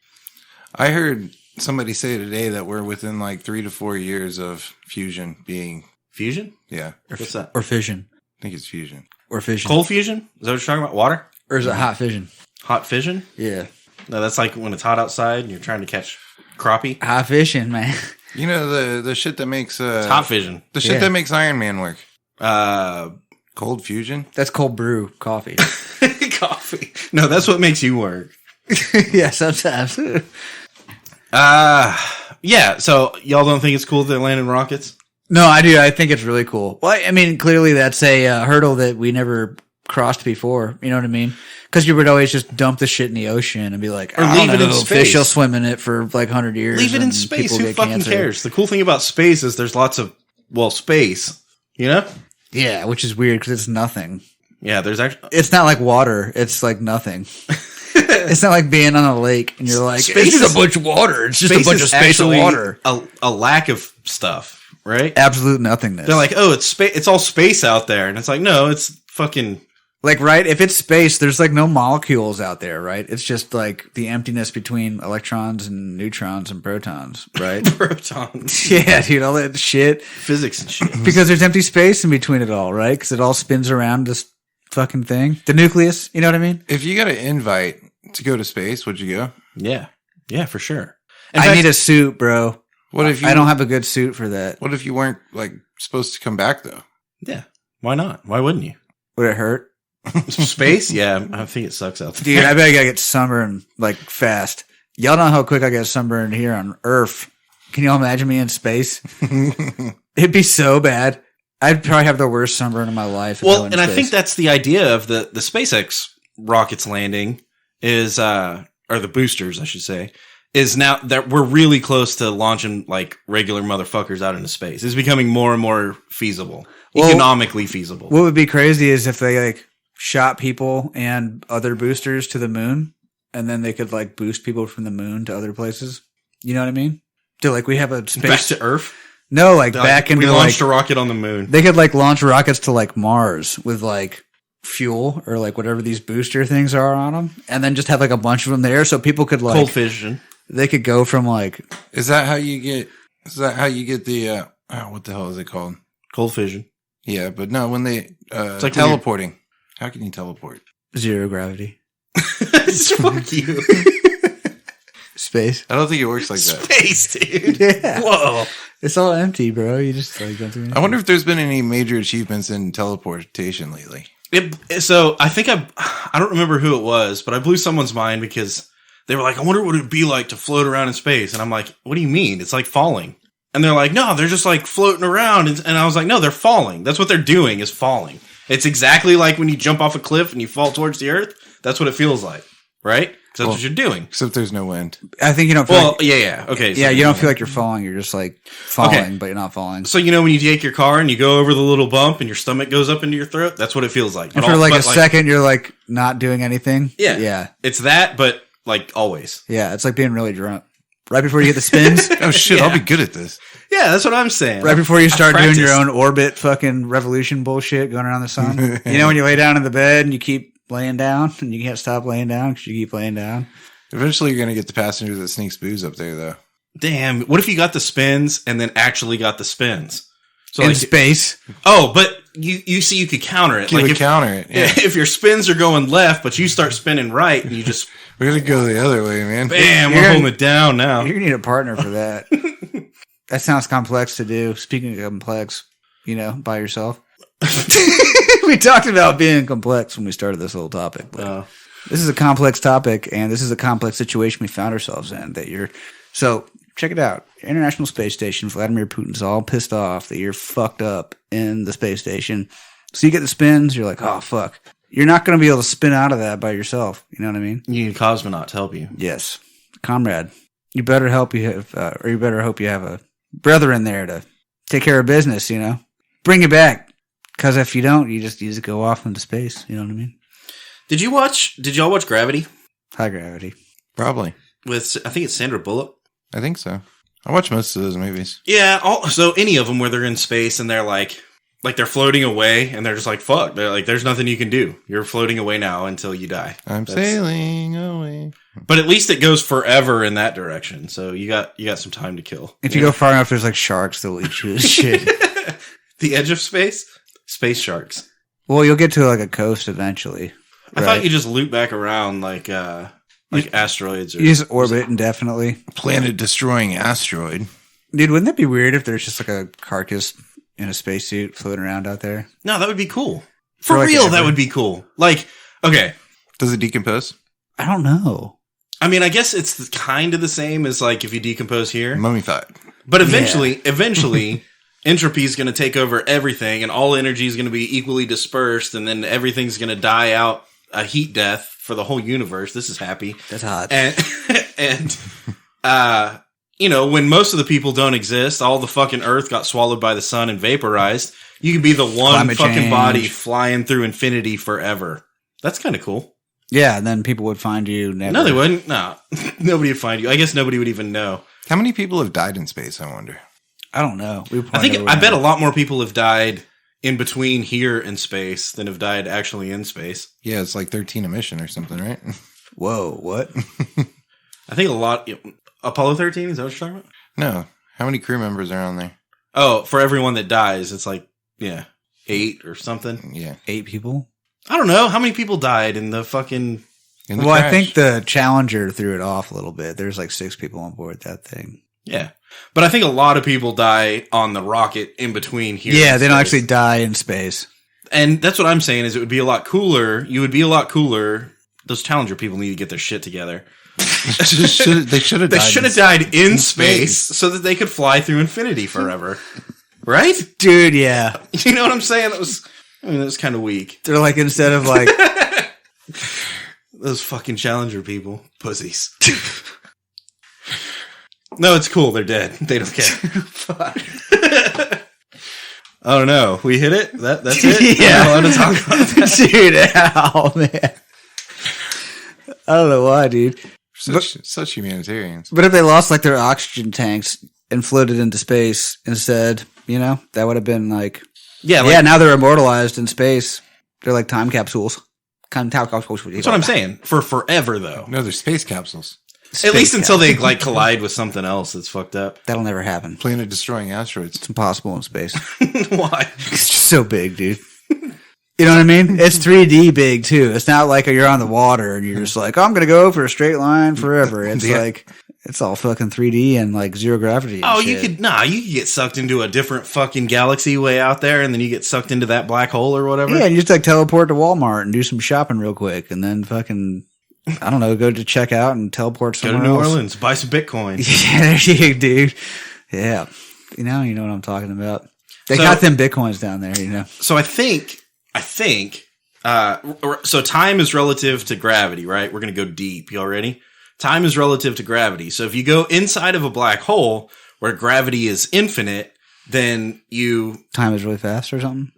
I heard somebody say today that we're within like 3 to 4 years of fusion being. Fusion? Yeah. What's that? Or fission. I think it's fusion. Or fission. Cold fusion? Is that what you're talking about? Water? Or is it hot fission? Hot fission? Yeah. No, that's like when it's hot outside and you're trying to catch crappie. Hot fishing, man. You know the shit that makes It's hot fission. the shit that makes Iron Man work. Uh, Cold fusion. That's cold brew coffee. coffee. No, that's what makes you work. Yeah, sometimes. Yeah. So y'all don't think it's cool that they're landing rockets? No, I do. I think it's really cool. Well, I mean, clearly that's a hurdle that we never crossed before. You know what I mean? Because you would always just dump the shit in the ocean and be like, or I leave don't it in know, space. fish will swim in it for like 100 years. Leave it in and space. people Who get fucking cancer. cares? The cool thing about space is there's lots of, space. You know? Yeah, which is weird because it's nothing. Yeah, there's actually... It's not like water. It's like nothing. It's not like being on a lake and you're like, Space it's just is- a bunch of water. It's just a Space bunch of is space and actually water. A lack of stuff, right? Absolute nothingness. They're like, oh, it's space. It's all space out there, and it's like, no, it's fucking Like, right? If it's space, there's like no molecules out there, right? It's just like the emptiness between electrons and neutrons and protons, right? protons, Yeah, dude, all that shit. physics and shit. Because there's empty space in between it all, right? Because it all spins around this fucking thing. The nucleus, you know what I mean? If you got an invite to go to space, would you go? Yeah, for sure. I need a suit, bro. What if you? I don't have a good suit for that. What if you weren't like supposed to come back though? Yeah, why not? Why wouldn't you? Would it hurt? Space? Yeah, I think it sucks out there. Dude, I bet I gotta get sunburned like fast. Y'all know how quick I get sunburned here on Earth. Can you all imagine me in space? It'd be so bad. I'd probably have the worst sunburn of my life. Well, and I think that's the idea of the SpaceX rockets landing is, or the boosters, I should say, is now that we're really close to launching like regular motherfuckers out into space. It's becoming more and more feasible, economically feasible. What would be crazy is if they like shot people and other boosters to the moon, and then they could like boost people from the moon to other places. You know what I mean? So like we have a space Back to Earth? No, like back into we launched like a rocket on the moon. they could like launch rockets to like Mars with like fuel or like whatever these booster things are on them, and then just have like a bunch of them there, so people could like Cold fission. They could go from like Is that how you get? Is that how you get the? What the hell is it called? Cold fission. Yeah, but no, when they It's like teleporting. How can you teleport? zero gravity Fuck you. space. I don't think it works like that. Space, dude. Yeah, Whoa. it's all empty, bro. You just like don't do anything. I wonder if there's been any major achievements in teleportation lately. So I think I don't remember who it was, but I blew someone's mind because they were like, I wonder what it would be like to float around in space. And I'm like, what do you mean? It's like falling. And they're like, no, they're just like floating around. And I was like, no, they're falling. That's what they're doing is falling. It's exactly like when you jump off a cliff and you fall towards the earth. That's what it feels like. Right? Because that's what you're doing. Except there's no wind. I think you don't. Feel Well, like, yeah. Okay. yeah, you don't feel like you're falling. You're just like falling, Okay. but you're not falling. So, you know, when you take your car and you go over the little bump and your stomach goes up into your throat, that's what it feels like. And for like a second, you're like not doing anything. Yeah. yeah, It's that, but like always. yeah. It's like being really drunk right before you get the spins. Oh shit! Yeah. I'll be good at this. Yeah, Yeah, that's what I'm saying. Right before you start I've doing your practiced. own orbit fucking revolution bullshit going around the sun. You know when you lay down in the bed and you keep laying down and you can't stop laying down because you keep laying down? Eventually, you're going to get the passenger that sneaks booze up there, though. Damn, what if you got the spins and then actually got the spins? So In like, space. oh, but you see, you could counter it. You would if, counter it. Yeah. if your spins are going left, but you start spinning right, and you just We're going to go the other way, man. bam, You're we're gonna- holding it down now. You're going to need a partner for that. That sounds complex to do. Speaking of complex, by yourself. We talked about being complex when we started this whole topic. But this is a complex topic, and this is a complex situation we found ourselves in. So check it out. International Space Station. Vladimir Putin's all pissed off that you're fucked up in the space station. So you get the spins. You're like, oh fuck. You're not going to be able to spin out of that by yourself. You know what I mean? You need a cosmonaut to help you. Yes, comrade. You better hope you have a brother in there to take care of business. Bring it back. Because if you don't, you just go off into space. You know what I mean? Did y'all watch Gravity High gravity. Probably. with I think it's Sandra Bullock? I think so. I watch most of those movies. Yeah. So any of them where they're in space and they're like they're floating away and they're just like fuck. They're like there's nothing you can do. You're floating away now until you die. I'm sailing away. But at least it goes forever in that direction. So you got some time to kill. If you go far enough, there's like sharks that'll eat you and shit. The edge of space, space sharks. Well, you'll get to like a coast eventually. I thought you just loop back around like asteroids. Or You just orbit indefinitely. Planet destroying asteroid. Dude, wouldn't that be weird if there's just like a carcass in a spacesuit floating around out there? No, that would be cool. For like real, ever. that would be cool. Like, okay. Does it decompose? I don't know. I mean, I guess it's kind of the same as like if you decompose here. Mummified. But eventually, entropy is going to take over everything, and all energy is going to be equally dispersed, and then everything's going to die out a heat death for the whole universe. This is happy. That's hot. And when most of the people don't exist, all the fucking Earth got swallowed by the sun and vaporized. You could be the one Climate fucking change. body flying through infinity forever. That's kind of cool. Yeah, and then people would find you never. No, they wouldn't. No, nobody would find you. I guess nobody would even know. How many people have died in space, I wonder? I don't know. I bet a lot more people have died in between here and space than have died actually in space. Yeah, it's like 13 a mission or something, right? Whoa, what? I think a lot. Apollo 13, is that what you're talking about? No. How many crew members are on there? Oh, for everyone that dies, it's like, 8 or something. Yeah. 8 people? I don't know. How many people died in the fucking... In the Well, I crash. think the Challenger threw it off a little bit. There's like 6 people on board that thing. Yeah. But I think a lot of people die on the rocket in between here. Yeah, and they don't space. actually die in space. And that's what I'm saying is it would be a lot cooler. You would be a lot cooler. Those Challenger people need to get their shit together. they should have died in space so that they could fly through infinity forever. Right? Dude, yeah. You know what I'm saying? That was kind of weak. They're like, instead of like, Those fucking Challenger people. Pussies. No, it's cool. They're dead. They don't care. Oh no. We hit it? That's it? Yeah. We're not allowed to talk about that. dude, ow, man. I don't know why, dude. Such humanitarians. But if they lost like their oxygen tanks and floated into space instead, that would have been like, Yeah, now they're immortalized in space. They're like time capsules. That's that's what I'm saying. For forever, though. No, they're space capsules. At least until they like collide with something else that's fucked up. That'll never happen. Planet destroying asteroids. It's impossible in space. Why? It's just so big, dude. You know what I mean? It's 3D big too. It's not like you're on the water and you're just like, I'm gonna go for a straight line forever. It's like it's all fucking 3D and like zero gravity. And You shit. could get sucked into a different fucking galaxy way out there, and then you get sucked into that black hole or whatever. Yeah, and you just like teleport to Walmart and do some shopping real quick, and then fucking I don't know, go to check out and teleport Go somewhere to New else. Orleans, buy some Bitcoin. Yeah, there you go, dude. Yeah, you know what I'm talking about. They So- got them Bitcoins down there, So I think, so time is relative to gravity, right? We're going to go deep. You all ready? Time is relative to gravity. So if you go inside of a black hole where gravity is infinite, then Time is really fast or something.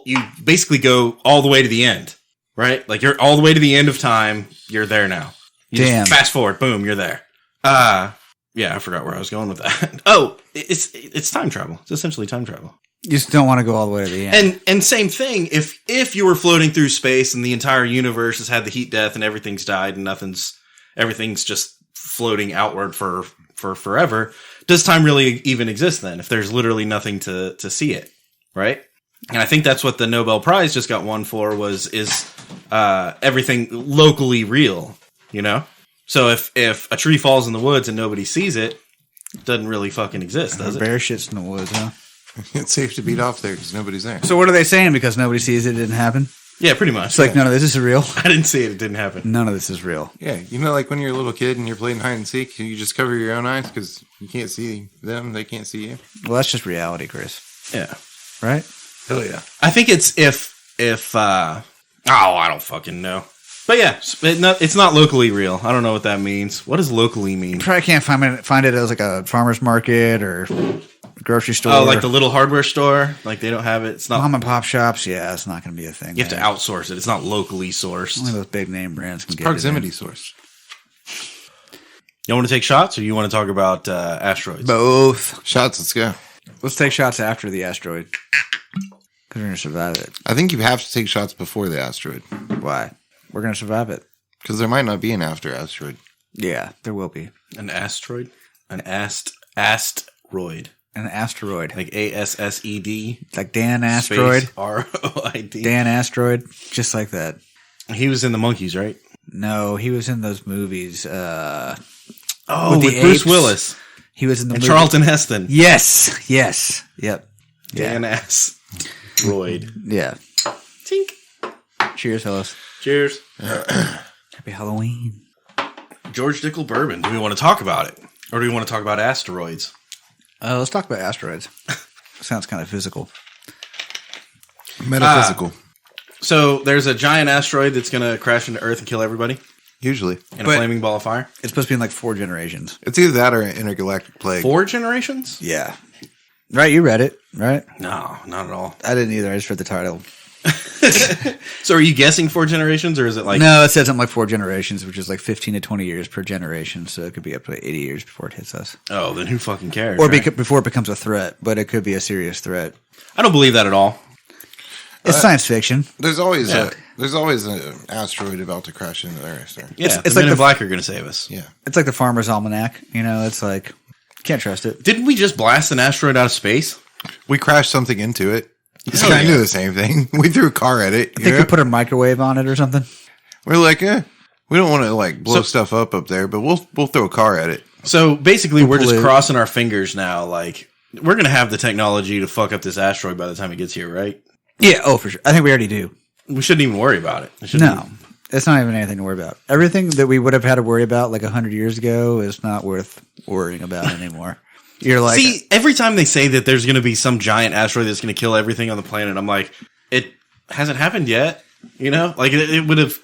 you basically go all the way to the end, right? Like you're all the way to the end of time. You're there now. You just Damn. fast forward, boom, you're there. Yeah, I forgot where I was going with that. Oh, it's time travel. It's essentially time travel. You just don't want to go all the way to the end. And same thing, if you were floating through space and the entire universe has had the heat death and everything's died and everything's just floating outward for forever, does time really even exist then if there's literally nothing to see it, right? And I think that's what the Nobel Prize just got won for is everything locally real, you know? So if a tree falls in the woods and nobody sees it, it doesn't really fucking exist, does it? Bear shits in the woods, huh? It's safe to beat off there because nobody's there. So what are they saying? Because nobody sees it, it didn't happen? Yeah, pretty much. It's like, none of this is real. I didn't see it. It didn't happen. None of this is real. Yeah, you know, like when you're a little kid and you're playing hide and seek, you just cover your own eyes because you can't see them, they can't see you. Well, that's just reality, Chris. Yeah. Right? Hell yeah. I think it's if I don't fucking know. But yeah, it's not locally real. I don't know what that means. What does locally mean? Probably can't find it as like a farmer's market or a grocery store. Oh, like the little hardware store? Like they don't have it? It's not mom and pop shops? Yeah, it's not going to be a thing. You have to outsource it. It's not locally sourced. Only those big name brands can get Proximity source. You want to take shots or you want to talk about asteroids? Both. Shots, let's go. Let's take shots after the asteroid. Because we're going to survive it. I think you have to take shots before the asteroid. Why? We're going to survive it. Because there might not be an after asteroid. Yeah, there will be. An asteroid? An asteroid. An asteroid. Like ASSED. Like Dan Asteroid. ROID. Dan Asteroid. Just like that. He was in the Monkeys, right? No, he was in those movies. With the Bruce apes. Willis. He was in the And movie. Charlton Heston. Yes. Yes. Yep. Dan Asteroid. Yeah. Tink. Cheers, fellas. Cheers. Happy Halloween. George Dickel bourbon. Do we want to talk about it? Or do we want to talk about asteroids? Let's talk about asteroids. Sounds kind of physical. Metaphysical. So there's a giant asteroid that's going to crash into Earth and kill everybody Usually. in a flaming ball of fire. It's supposed to be in like 4 generations. It's either that or an intergalactic plague. 4 generations? Yeah. Right, you read it, right? No, not at all. I didn't either. I just read the title. So are you guessing 4 generations or is it like... No, it said something like 4 generations, which is like 15 to 20 years per generation. So it could be up to 80 years before it hits us. Oh, then who fucking cares? Or right? before it becomes a threat, but it could be a serious threat. I don't believe that at all. It's science fiction. There's always an asteroid about to crash into the Earth. Or, Yeah, it's the like Men in the- Black are going to save us. yeah. It's like the Farmer's Almanac. You know, it's like, can't trust it. Didn't we just blast an asteroid out of space? We crashed something into it. It's Hell kind yeah. of the same thing. We threw a car at it. I think we put a microwave on it or something. We're like, we don't want to like blow stuff up there, but we'll throw a car at it. So basically, we're just Pollute. crossing our fingers now. Like, we're going to have the technology to fuck up this asteroid by the time it gets here, right? Yeah, oh, for sure. I think we already do. We shouldn't even worry about it. It shouldn't No, even- it's not even anything to worry about. Everything that we would have had to worry about like 100 years ago is not worth worrying about anymore. You're like, See, every time they say that there's going to be some giant asteroid that's going to kill everything on the planet, I'm like, it hasn't happened yet. You know, like it would have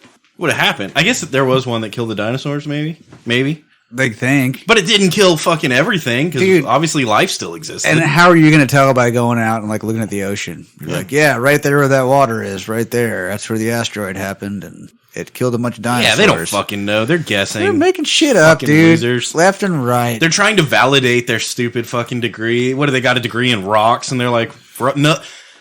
happened. I guess that there was one that killed the dinosaurs, maybe, big thing. but it didn't kill fucking everything Dude. because obviously life still existed. And how are you going to tell by going out and like looking at the ocean? You're like, yeah, right there where that water is, right there. That's where the asteroid happened, and it killed a bunch of dinosaurs. yeah, they don't fucking know. They're guessing. They're making shit up, Fucking dude. losers. Left and right. They're trying to validate their stupid fucking degree. What do they got a degree in rocks? And they're like, no.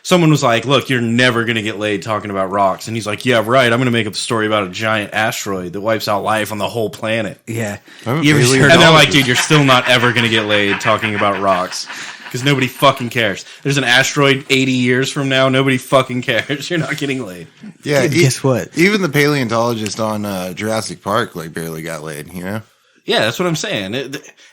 Someone was like, look, you're never going to get laid talking about rocks. And he's like, yeah, right. I'm going to make up a story about a giant asteroid that wipes out life on the whole planet. Yeah. I'm You ever really- heard And they're all- like, dude, you're still not ever going to get laid talking about rocks. Because nobody fucking cares. There's an asteroid 80 years from now. Nobody fucking cares. You're not getting laid. Yeah, Dude, guess what? Even the paleontologist on Jurassic Park like barely got laid. You know, Yeah, that's what I'm saying.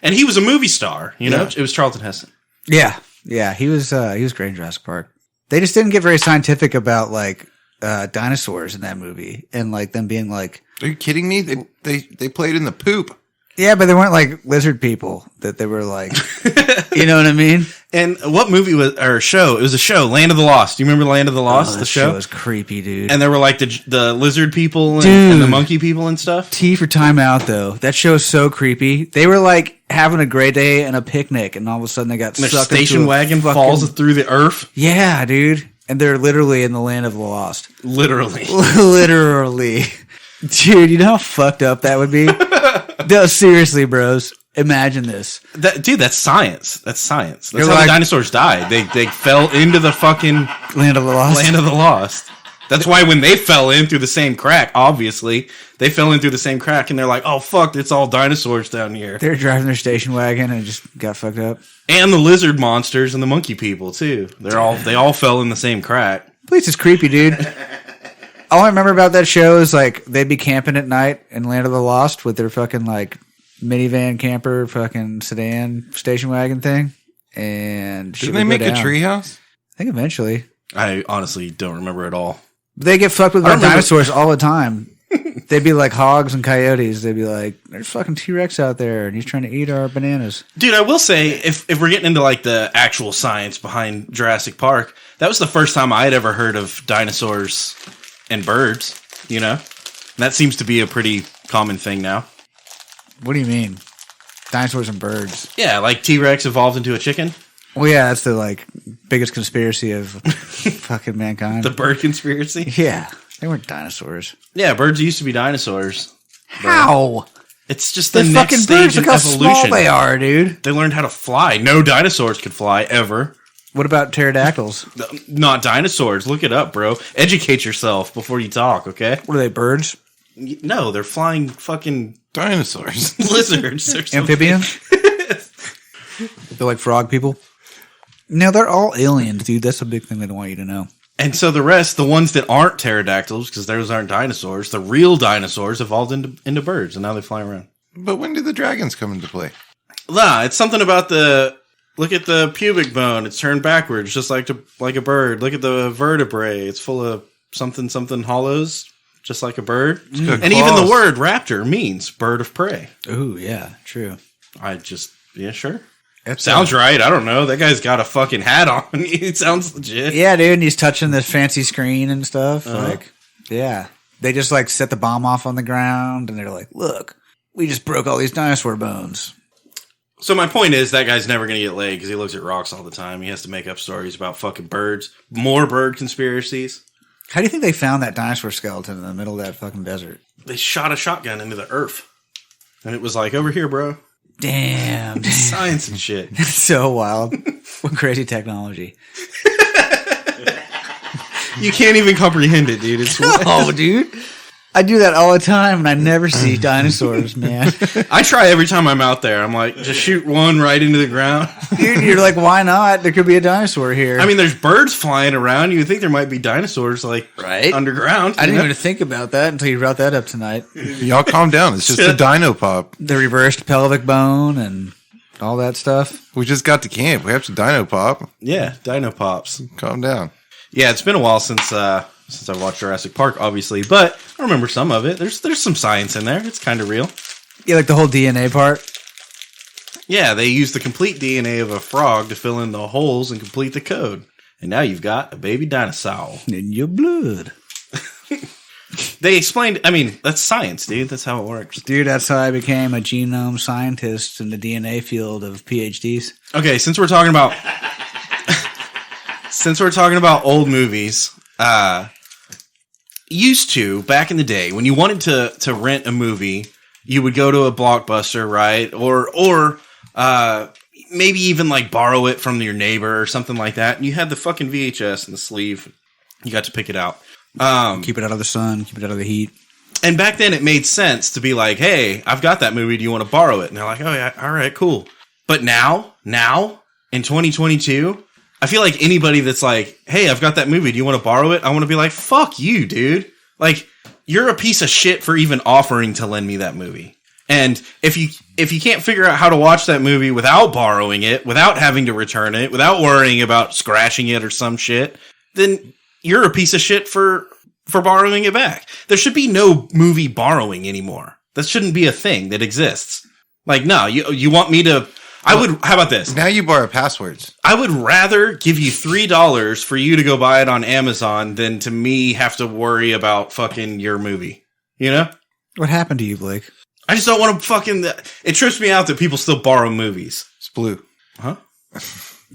And he was a movie star. You know, Yeah. it was Charlton Heston. Yeah. Yeah. He was great in Jurassic Park. They just didn't get very scientific about like dinosaurs in that movie and like them being like, are you kidding me? They played in the poop. yeah, but they weren't like lizard people that they were like, you know what I mean? And what movie was, or show? It was a show, Land of the Lost. Do you remember Land of the Lost, Oh, the that show? was creepy, dude. And there were like the lizard people and the Dude. monkey people and stuff. T for timeout though. That show's so creepy. They were like having a great day and a picnic, and all of a sudden they got And their sucked station into a wagon fucking- falls through the earth. Yeah, dude. And they're literally in the land of the lost. Literally. Literally. Dude, you know how fucked up that would be? No, seriously, bros. Imagine this. Dude, that's science. That's science. That's You're how like- the dinosaurs died. They fell into the fucking Land of the Lost. land of the lost. That's why when they fell in through the same crack, obviously, they fell in through the same crack, and they're like, oh, fuck, it's all dinosaurs down here. They're driving their station wagon and just got fucked up. And the lizard monsters and the monkey people, too. They all fell in the same crack. Place is creepy, dude. All I remember about that show is like they'd be camping at night in Land of the Lost with their fucking like minivan camper, fucking sedan station wagon thing. And Didn't they make a treehouse? I think eventually. I honestly don't remember at all. They get fucked with I by remember- dinosaurs all the time. They'd be like hogs and coyotes. They'd be like, there's fucking T-Rex out there and he's trying to eat our bananas. Dude, I will say, if we're getting into like the actual science behind Jurassic Park, that was the first time I had ever heard of dinosaurs and birds, you know? And that seems to be a pretty common thing now. What do you mean? Dinosaurs and birds. Yeah, like T-Rex evolved into a chicken. Well, yeah, that's the like biggest conspiracy of fucking mankind. The bird conspiracy. Yeah, they weren't dinosaurs. Yeah, birds used to be dinosaurs. How? It's just the They're next fucking stage birds. in Look how evolution. small they are, dude. They learned how to fly. No dinosaurs could fly ever. What about pterodactyls? Not dinosaurs. Look it up, bro. Educate yourself before you talk, okay? What are they, birds? No, they're flying fucking Dinosaurs. lizards or something. Amphibians? They're like frog people? No, they're all aliens, dude. That's a big thing they don't want you to know. And so the rest, the ones that aren't pterodactyls, because those aren't dinosaurs, the real dinosaurs evolved into birds, and now they fly around. But when did the dragons come into play? Nah, it's something about look at the pubic bone. It's turned backwards, just like a bird. Look at the vertebrae. It's full of something hollows, just like a bird. got And even the claws. word raptor means bird of prey. Ooh, yeah, true. Yeah, sure. That's Sounds right. I don't know. That guy's got a fucking hat on. It sounds legit. Yeah, dude, and he's touching this fancy screen and stuff. Like, yeah. They just like set the bomb off on the ground and they're like, look, we just broke all these dinosaur bones. So my point is that guy's never going to get laid because he looks at rocks all the time. He has to make up stories about fucking birds. More bird conspiracies. How do you think they found that dinosaur skeleton in the middle of that fucking desert? They shot a shotgun into the earth. And it was like, over here, bro. Damn. Science and shit. That's so wild. What crazy technology. You can't even comprehend it, dude. It's Oh, dude. I do that all the time and I never see dinosaurs, man. I try every time I'm out there. I'm like, just shoot one right into the ground. Dude, you're like, why not? There could be a dinosaur here. I mean, there's birds flying around. You would think there might be dinosaurs, like, Right? underground. I didn't even think about that until you brought that up tonight. Y'all calm down. It's just a dino pop. The reversed pelvic bone and all that stuff. We just got to camp. We have some dino pop. Yeah, dino pops. Calm down. Yeah, it's been a while since I watched Jurassic Park, obviously, but I remember some of it. There's some science in there. It's kind of real. Yeah, like the whole DNA part. Yeah, they used the complete DNA of a frog to fill in the holes and complete the code. And now you've got a baby dinosaur. In your blood. They explained, I mean, that's science, dude. That's how it works. Dude, that's how I became a genome scientist in the DNA field of PhDs. Okay, since we're talking about old movies, used to back in the day when you wanted to rent a movie, you would go to a Blockbuster, right? Or maybe even like borrow it from your neighbor or something like that. And you had the fucking VHS in the sleeve. You got to pick it out. Keep it out of the sun, keep it out of the heat. And back then it made sense to be like, hey, I've got that movie. Do you want to borrow it? And they're like, oh yeah, all right, cool. But now in 2022, I feel like anybody that's like, hey, I've got that movie. Do you want to borrow it? I want to be like, fuck you, dude. Like, you're a piece of shit for even offering to lend me that movie. And if you can't figure out how to watch that movie without borrowing it, without having to return it, without worrying about scratching it or some shit, then you're a piece of shit for borrowing it back. There should be no movie borrowing anymore. That shouldn't be a thing that exists. Like, no, you want me to... how about this? Now you borrow passwords. I would rather give you $3 for you to go buy it on Amazon than to me have to worry about fucking your movie. You know? What happened to you, Blake? I just don't want to fucking... It trips me out that people still borrow movies. It's blue. Huh?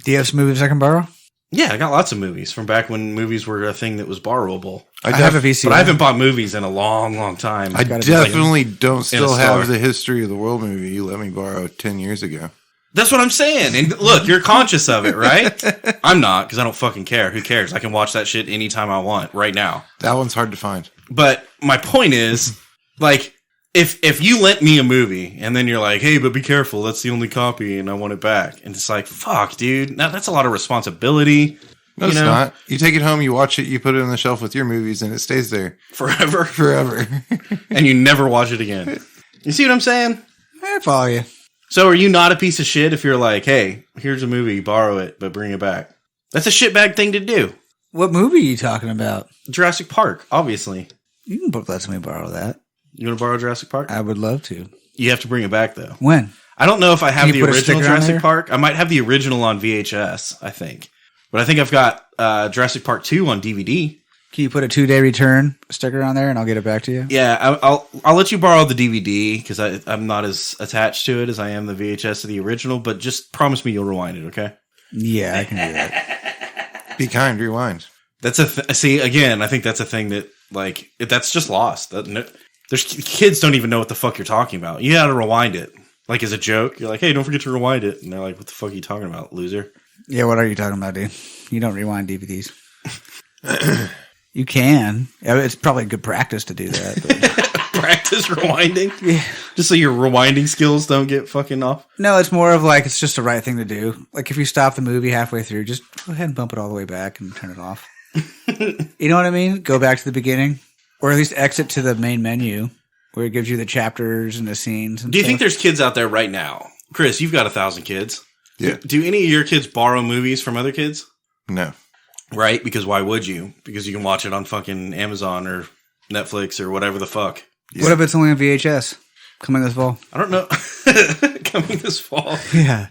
Do you have some movies I can borrow? Yeah, I got lots of movies from back when movies were a thing that was borrowable. I have a VCR. But I haven't bought movies in a long, long time. I definitely don't still have the History of the World movie you let me borrow 10 years ago. That's what I'm saying. And look, you're conscious of it, right? I'm not, because I don't fucking care. Who cares? I can watch that shit anytime I want right now. That one's hard to find. But my point is, like, if you lent me a movie and then you're like, hey, but be careful, that's the only copy and I want it back. And it's like, fuck, dude. Now that's a lot of responsibility. No, it's not. You take it home, you watch it, you put it on the shelf with your movies, and it stays there. Forever. Forever. And you never watch it again. You see what I'm saying? I follow you. So are you not a piece of shit if you're like, hey, here's a movie, borrow it, but bring it back? That's a shitbag thing to do. What movie are you talking about? Jurassic Park, obviously. You can let somebody borrow that. You want to borrow Jurassic Park? I would love to. You have to bring it back, though. When? I don't know if I have the original Jurassic there? Park. I might have the original on VHS, I think. But I think I've got Jurassic Park 2 on DVD. Can you put a 2-day return sticker on there and I'll get it back to you? Yeah, I'll let you borrow the DVD because I'm not as attached to it as I am the VHS of the original, but just promise me you'll rewind it, okay? Yeah, I can do that. Be kind, rewind. That's see, again, I think that's a thing that, like, that's just lost. There's kids don't even know what the fuck you're talking about. You gotta rewind it. Like, as a joke, you're like, hey, don't forget to rewind it. And they're like, what the fuck are you talking about, loser? Yeah, what are you talking about, dude? You don't rewind DVDs. You can. It's probably good practice to do that. Practice rewinding? Yeah. Just so your rewinding skills don't get fucking off? No, it's more of like, it's just the right thing to do. Like, if you stop the movie halfway through, just go ahead and bump it all the way back and turn it off. You know what I mean? Go back to the beginning. Or at least exit to the main menu where it gives you the chapters and the scenes. And do you think there's kids out there right now? Chris, you've got 1,000 kids. Yeah. Do any of your kids borrow movies from other kids? No. Right? Because why would you? Because you can watch it on fucking Amazon or Netflix or whatever the fuck. Yeah. What if it's only on VHS coming this fall? I don't know. Coming this fall. Yeah.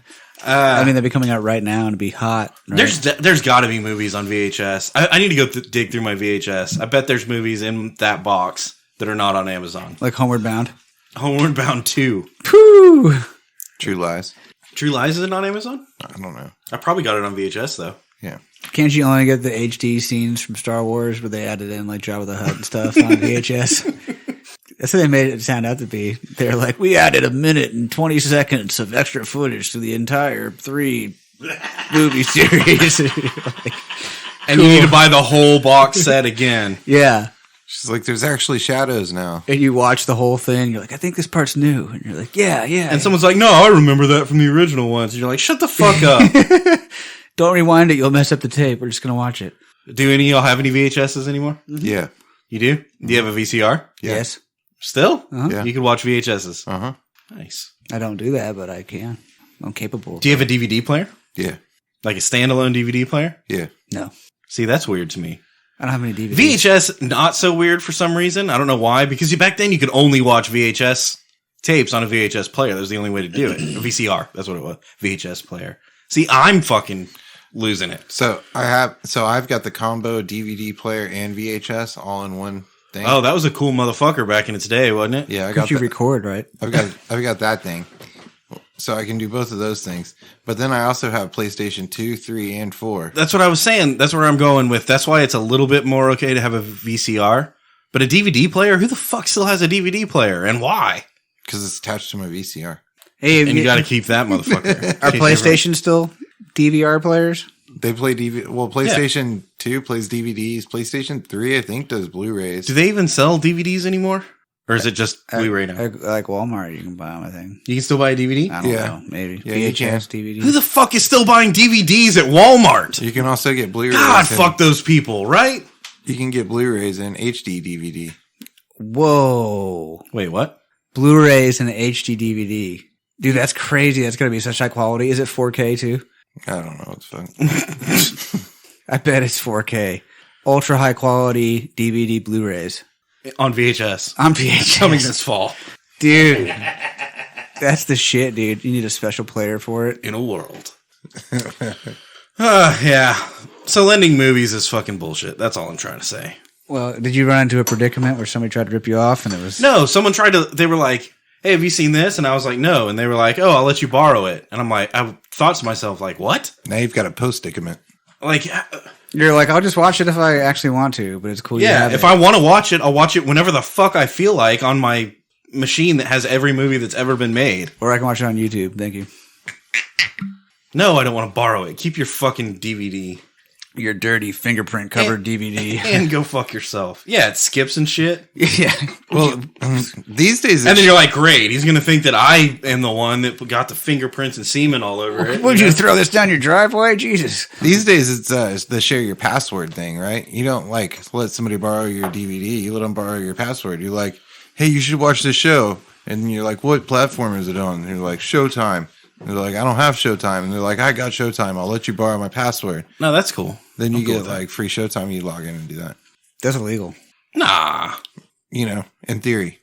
I mean, they'll be coming out right now and it'd be hot. Right? There's got to be movies on VHS. I need to go dig through my VHS. I bet there's movies in that box that are not on Amazon. Like Homeward Bound? Homeward Bound 2. Whew. True Lies. True Lies isn't on Amazon? I don't know. I probably got it on VHS, though. Yeah. Can't you only get the HD scenes from Star Wars where they added in like Jabba the Hutt and stuff on VHS? That's what they made it sound out to be. They're like, we added 1 minute and 20 seconds of extra footage to the entire 3 movie series. And you need to buy the whole box set again. Yeah. She's like, there's actually shadows now. And you watch the whole thing. You're like, I think this part's new. And you're like, yeah. And someone's like, no, I remember that from the original ones. And you're like, shut the fuck up. Don't rewind it. You'll mess up the tape. We're just going to watch it. Do any of y'all have any VHSs anymore? Mm-hmm. Yeah. You do? Do you have a VCR? Yeah. Yes. Still? Uh-huh. Yeah. You can watch VHSs. Uh-huh. Nice. I don't do that, but I can. I'm capable. Do you have a DVD player? Yeah. Like a standalone DVD player? Yeah. No. See, that's weird to me. I don't have any DVDs. VHS, not so weird for some reason. I don't know why. Because back then you could only watch VHS tapes on a VHS player. That was the only way to do it. A VCR. That's what it was. VHS player. See, I'm fucking losing it. So I've got the combo DVD player and VHS all in one thing. Oh, that was a cool motherfucker back in its day, wasn't it? Yeah, I got you that. record, right? I've got that thing. So I can do both of those things. But then I also have PlayStation 2, 3, and 4. That's what I was saying. That's where I'm going with. That's why it's a little bit more okay to have a VCR. But a DVD player? Who the fuck still has a DVD player? And why? Because it's attached to my VCR. Hey, And you got to keep that motherfucker. Are PlayStation still DVR players? They play DVD. Well, PlayStation 2 plays DVDs. PlayStation 3, I think, does Blu-rays. Do they even sell DVDs anymore? Or is it just Blu-ray now? Like Walmart, you can buy them, I think. You can still buy a DVD? I don't Yeah. know. Maybe. Yeah, you can. VHS, DVD. Who the fuck is still buying DVDs at Walmart? You can also get Blu-rays. God, fuck those people, right? You can get Blu-rays and HD DVD. Whoa. Wait, what? Blu-rays and HD DVD. Dude, that's crazy. That's going to be such high quality. Is it 4K too? I don't know. It's fun. I bet it's 4K. Ultra high quality DVD Blu-rays. On VHS. On VHS. Coming this fall. Dude. That's the shit, dude. You need a special player for it. In a world. Yeah. So lending movies is fucking bullshit. That's all I'm trying to say. Well, did you run into a predicament where somebody tried to rip you off and it was... No, someone tried to, they were like, hey, have you seen this? And I was like, no. And they were like, oh, I'll let you borrow it. And I'm like, I thought to myself, like, what? Now you've got a post-dicament. Like, You're like, I'll just watch it if I actually want to, but it's cool. yeah, if I want to watch it, I'll watch it whenever the fuck I feel like on my machine that has every movie that's ever been made. Or I can watch it on YouTube. Thank you. No, I don't want to borrow it. Keep your fucking DVD. Your dirty fingerprint covered DVD. And go fuck yourself. Yeah, it skips and shit. Yeah. Well, these days, And then you're like, great, he's going to think that I am the one that got the fingerprints and semen all over it. Would you throw this down your driveway? Jesus. these days it's the share your password thing, right? You don't like let somebody borrow your DVD. You let them borrow your password. You're like, hey, you should watch this show, and you're like, what platform is it on? And you're like, Showtime. And they're like, I don't have Showtime, and they're like, I got Showtime. I'll let you borrow my password. No, that's cool. Then you get like free Showtime. You log in and do that. That's illegal. Nah. You know, in theory.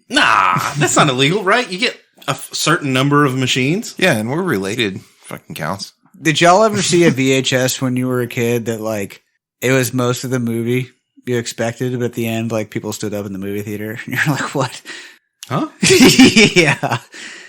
Nah, that's not illegal, right? You get a certain number of machines. Yeah, and we're related. Fucking counts. Did y'all ever see a VHS when you were a kid that like it was most of the movie you expected, but at the end like people stood up in the movie theater and you're like, what? Huh? Yeah.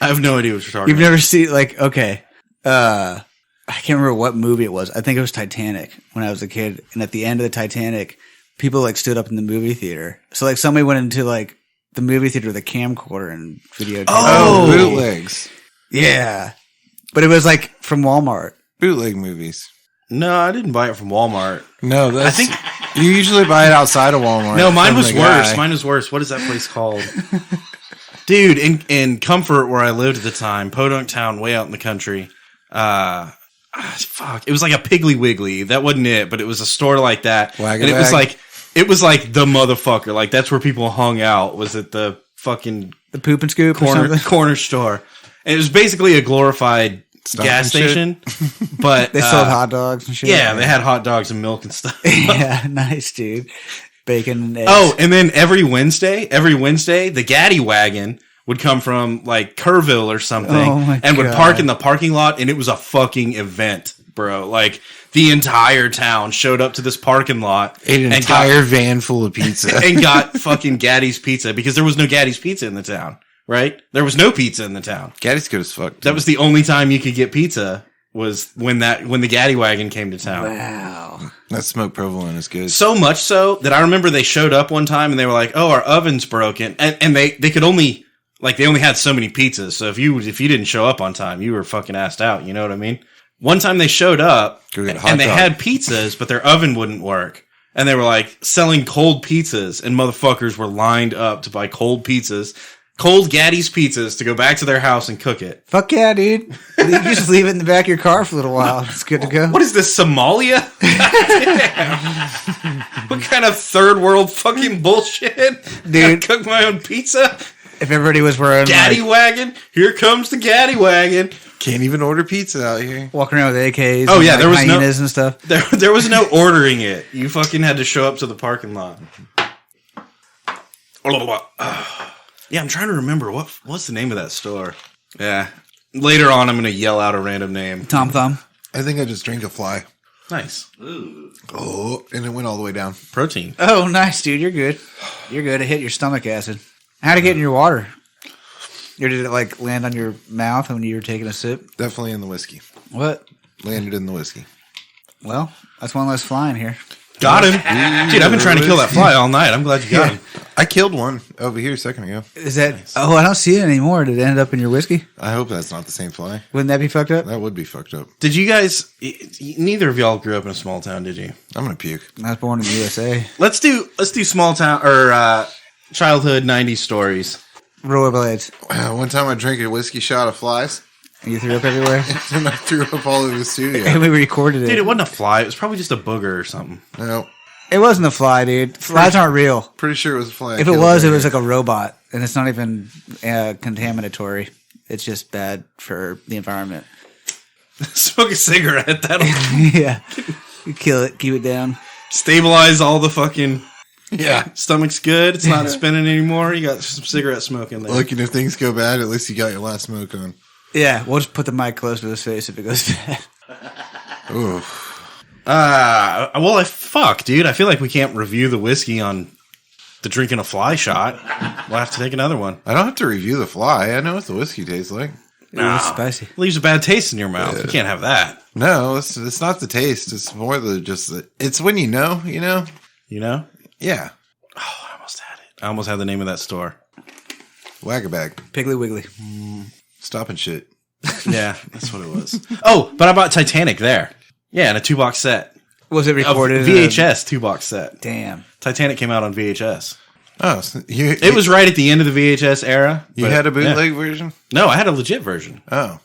I have no idea what you're talking You've about. never seen like okay. I can't remember what movie it was. I think it was Titanic when I was a kid. And at the end of the Titanic, people like stood up in the movie theater. So like somebody went into like the movie theater with a camcorder and videotaped. Oh. Bootlegs. Yeah. But it was like from Walmart. Bootleg movies. No, I didn't buy it from Walmart. No, that's, I think you usually buy it outside of Walmart. no, mine from was the worse. guy. Mine was worse. What is that place called? Dude, in Comfort where I lived at the time, Podunk Town, way out in the country. Fuck, it was like a Piggly Wiggly. That wasn't it, but it was a store like that. Wag-a-bag. And it was like the motherfucker. Like that's where people hung out. Was at the fucking The Poop and Scoop or something. corner store. And it was basically a glorified Stop gas and shit. station. But They sold hot dogs and shit. yeah, they had hot dogs and milk and stuff. Yeah, nice, dude. Bacon and eggs. Oh, and then every Wednesday, the Gaddy wagon would come from like Kerrville or something Oh my and would God. park in the parking lot, and it was a fucking event, bro. Like the entire town showed up to this parking lot Ate an and entire van full of pizza. and got fucking Gaddy's pizza because there was no Gaddy's pizza in the town, right? There was no pizza in the town. Gaddy's good as fuck. That was the only time you could get pizza was when the Gaddy wagon came to town. Wow. That smoked provolone is good. So much so that I remember they showed up one time and they were like, "Oh, our oven's broken," and they could only like they only had so many pizzas. So if you didn't show up on time, you were fucking assed out. You know what I mean? One time they showed up Go get a hot and they dog. had pizzas, but their oven wouldn't work, and they were like selling cold pizzas, and motherfuckers were lined up to buy cold pizzas. Cold Gaddy's pizzas to go back to their house and cook it. Fuck yeah, dude. You just leave it in the back of your car for a little while. It's good to go. What is this, Somalia? What kind of third world fucking bullshit? Dude. Gotta cook my own pizza? If everybody was wearing Gaddy like, wagon? Here comes the Gaddy wagon. Can't even order pizza out here. walking around with AKs, Oh, and, yeah, like, there was no- hyenas and stuff. There was no ordering it. You fucking had to show up to the parking lot. Yeah, I'm trying to remember. What's the name of that store? Yeah. Later on, I'm going to yell out a random name. Tom Thumb. I think I just drank a fly. Nice. Oh, and it went all the way down. Protein. Oh, nice, dude. You're good. You're good. It hit your stomach acid. How'd it get in your water? Or did it like land on your mouth when you were taking a sip? Definitely in the whiskey. What? Landed in the whiskey. Well, that's one less flying here. Got him. Dude, I've been trying to kill that fly all night. I'm glad you got him. I killed one over here a second ago. Is that? Oh, I don't see it anymore. Did it end up in your whiskey? I hope that's not the same fly. Wouldn't that be fucked up? That would be fucked up. Did you guys, neither of y'all grew up in a small town, did you? I'm gonna puke. I was born in the USA. Let's do small town or childhood 90s stories. Rollerblades. One time I drank a whiskey shot of flies, And you threw up everywhere. and I threw up all over the studio. And we recorded it. Dude, it wasn't a fly. It was probably just a booger or something. No, It wasn't a fly, dude. Flies aren't real. pretty sure it was a fly. I If it killed was, it earlier. was like a robot, and it's not even contaminatory. It's just bad for the environment. Smoke a cigarette. That'll Yeah, you kill it, keep it down. stabilize all the fucking yeah. stomach's good. It's not spinning anymore. You got some cigarette smoke in there. Look, and if things go bad, at least you got your last smoke on. Yeah, we'll just put the mic close to his face if it goes bad. Ooh. Well, fuck, dude. I feel like we can't review the whiskey on the drinking a fly shot. We'll have to take another one. I don't have to review the fly. I know what the whiskey tastes like. It was spicy. Leaves a bad taste in your mouth. You can't have that. No, it's not the taste. It's more it's when you know. You know? Yeah. Oh, I almost had it. I almost had the name of that store. Wag-a-bag. Piggly Wiggly. Stop and shit. Yeah, that's what it was. Oh, but I bought Titanic there. Yeah, in a 2-box set. Was it recorded? VHS 2-box set. Damn. Titanic came out on VHS. Oh, so It was right at the end of the VHS era. You had a bootleg version? No, I had a legit version. Oh.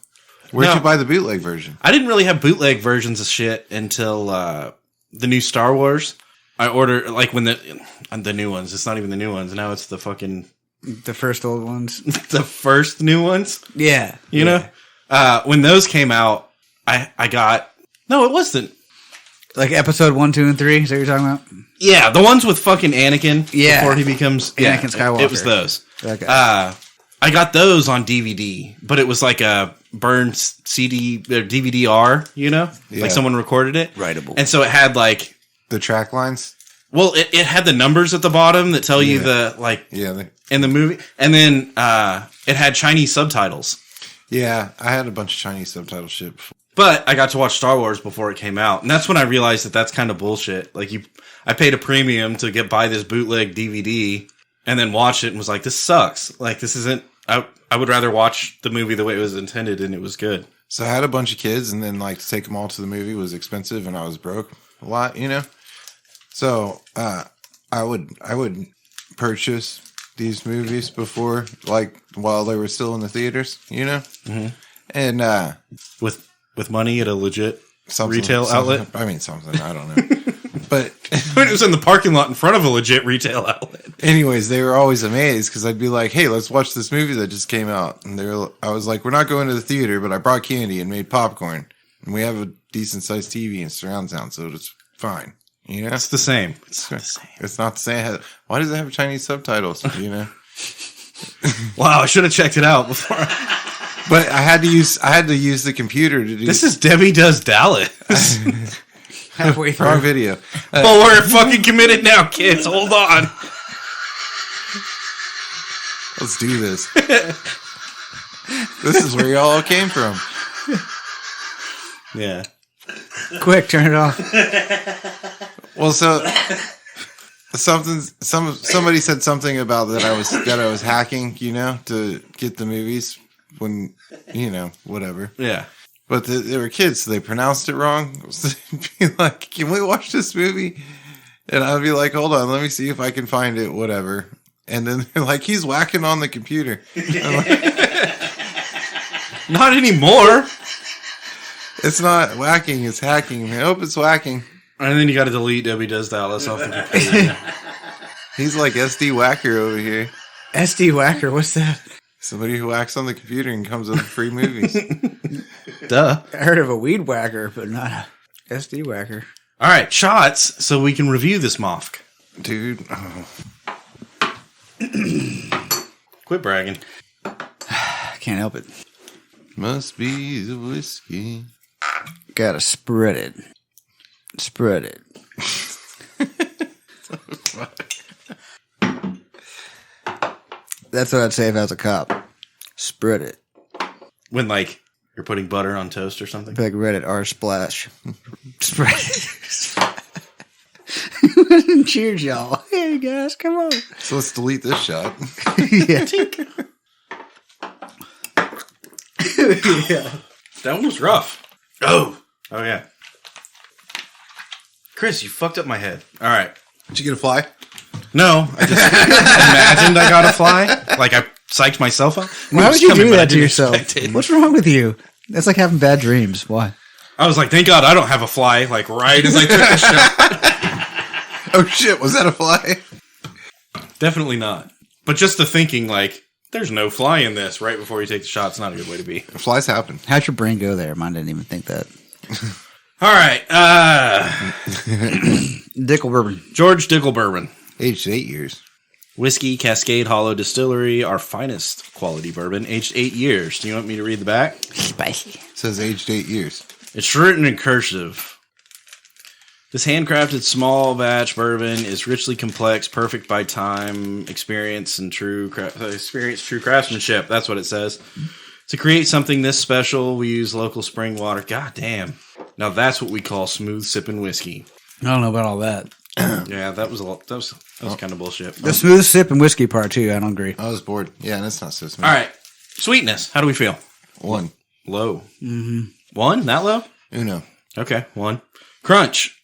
Where'd you buy the bootleg version? I didn't really have bootleg versions of shit until the new Star Wars. I ordered, like, when the new ones. It's not even the new ones. Now it's the fucking... The first old ones. The first new ones? Yeah. You know? When those came out, I got... No, it wasn't. Like episode 1, 2, and 3? Is that what you're talking about? Yeah, the ones with fucking Anakin. Yeah. Before he becomes... Anakin Skywalker. It was those. Okay. I got those on DVD, but it was like a burned CD or DVD-R, you know? Yeah. Like someone recorded it. Writable. And so it had like... The track lines? Well, it had the numbers at the bottom that tell you the, like... Yeah. In the movie. And then it had Chinese subtitles. Yeah, I had a bunch of Chinese subtitle shit before. But I got to watch Star Wars before it came out. And that's when I realized that that's kind of bullshit. Like, I paid a premium to buy this bootleg DVD and then watch it and was like, this sucks. Like, this isn't... I would rather watch the movie the way it was intended, and it was good. So I had a bunch of kids, and then, like, to take them all to the movie was expensive, and I was broke a lot, you know? So I would purchase these movies before, like, while they were still in the theaters, you know? Mm-hmm. And with money at a legit retail outlet? I mean, something. I don't know. But it was in the parking lot in front of a legit retail outlet. Anyways, they were always amazed because I'd be like, "Hey, let's watch this movie that just came out." And I was like, "We're not going to the theater, but I brought candy and made popcorn, and we have a decent sized TV and surround sound, so it's fine." You know, it's the same. It's not the same. It's not the same. Why does it have Chinese subtitles? You know. Wow, I should have checked it out before. But I had to use the computer to do. This is Debbie Does Dallas. Halfway through. Wrong video. But we're fucking committed now, kids. Hold on. Let's do this. This is where y'all came from. Yeah. Quick, turn it off. Well, so somebody said something about that I was hacking, you know, to get the movies when, you know, whatever. Yeah. But they were kids, so they pronounced it wrong. So they'd be like, "Can we watch this movie?" And I'd be like, "Hold on, let me see if I can find it, whatever." And then they're like, "He's whacking on the computer." Not anymore. It's not whacking, it's hacking. I hope it's whacking. And then you got to delete Debbie Does Dallas off the computer. He's like SD Whacker over here. SD Whacker, what's that? Somebody who whacks on the computer and comes up with free movies. Duh. I heard of a weed whacker, but not a SD Whacker. All right, shots so we can review this Mofk. Dude. Oh. Quit bragging. Can't help it. Must be the whiskey. Gotta spread it. Spread it. That's what I'd say if I was a cop. Spread it. When, like, you're putting butter on toast or something? Like Reddit r splash. Spread it. Cheers, y'all. Hey, guys, come on. So let's delete this shot. Yeah. Yeah. That one was rough. Oh, yeah. Chris, you fucked up my head. All right. Did you get a fly? No, I just imagined I got a fly. Like I psyched myself up. Why would you do that to yourself? What's wrong with you? That's like having bad dreams. Why? I was like, thank God I don't have a fly. Like right as I took the shot. Oh shit, was that a fly? Definitely not. But just the thinking, like, there's no fly in this right before you take the shot. It's not a good way to be. Flies happen. How'd your brain go there? Mine didn't even think that. All right. Dickel Bourbon. George Dickel Bourbon. Aged 8 years. Whiskey Cascade Hollow Distillery, our finest quality bourbon, aged 8 years. Do you want me to read the back? Spicy. It says aged 8 years. It's written in cursive. This handcrafted small batch bourbon is richly complex, perfect by time, true craftsmanship. That's what it says. To create something this special, we use local spring water. God damn. Now that's what we call smooth sipping whiskey. I don't know about all that. Yeah, that was kind of bullshit. The smooth sip and whiskey part too. I don't agree. I was bored. Yeah, and it's not so smooth. All right. Sweetness. How do we feel? 1. Low. Mm-hmm. 1? That low? Uno. Okay, 1. Crunch.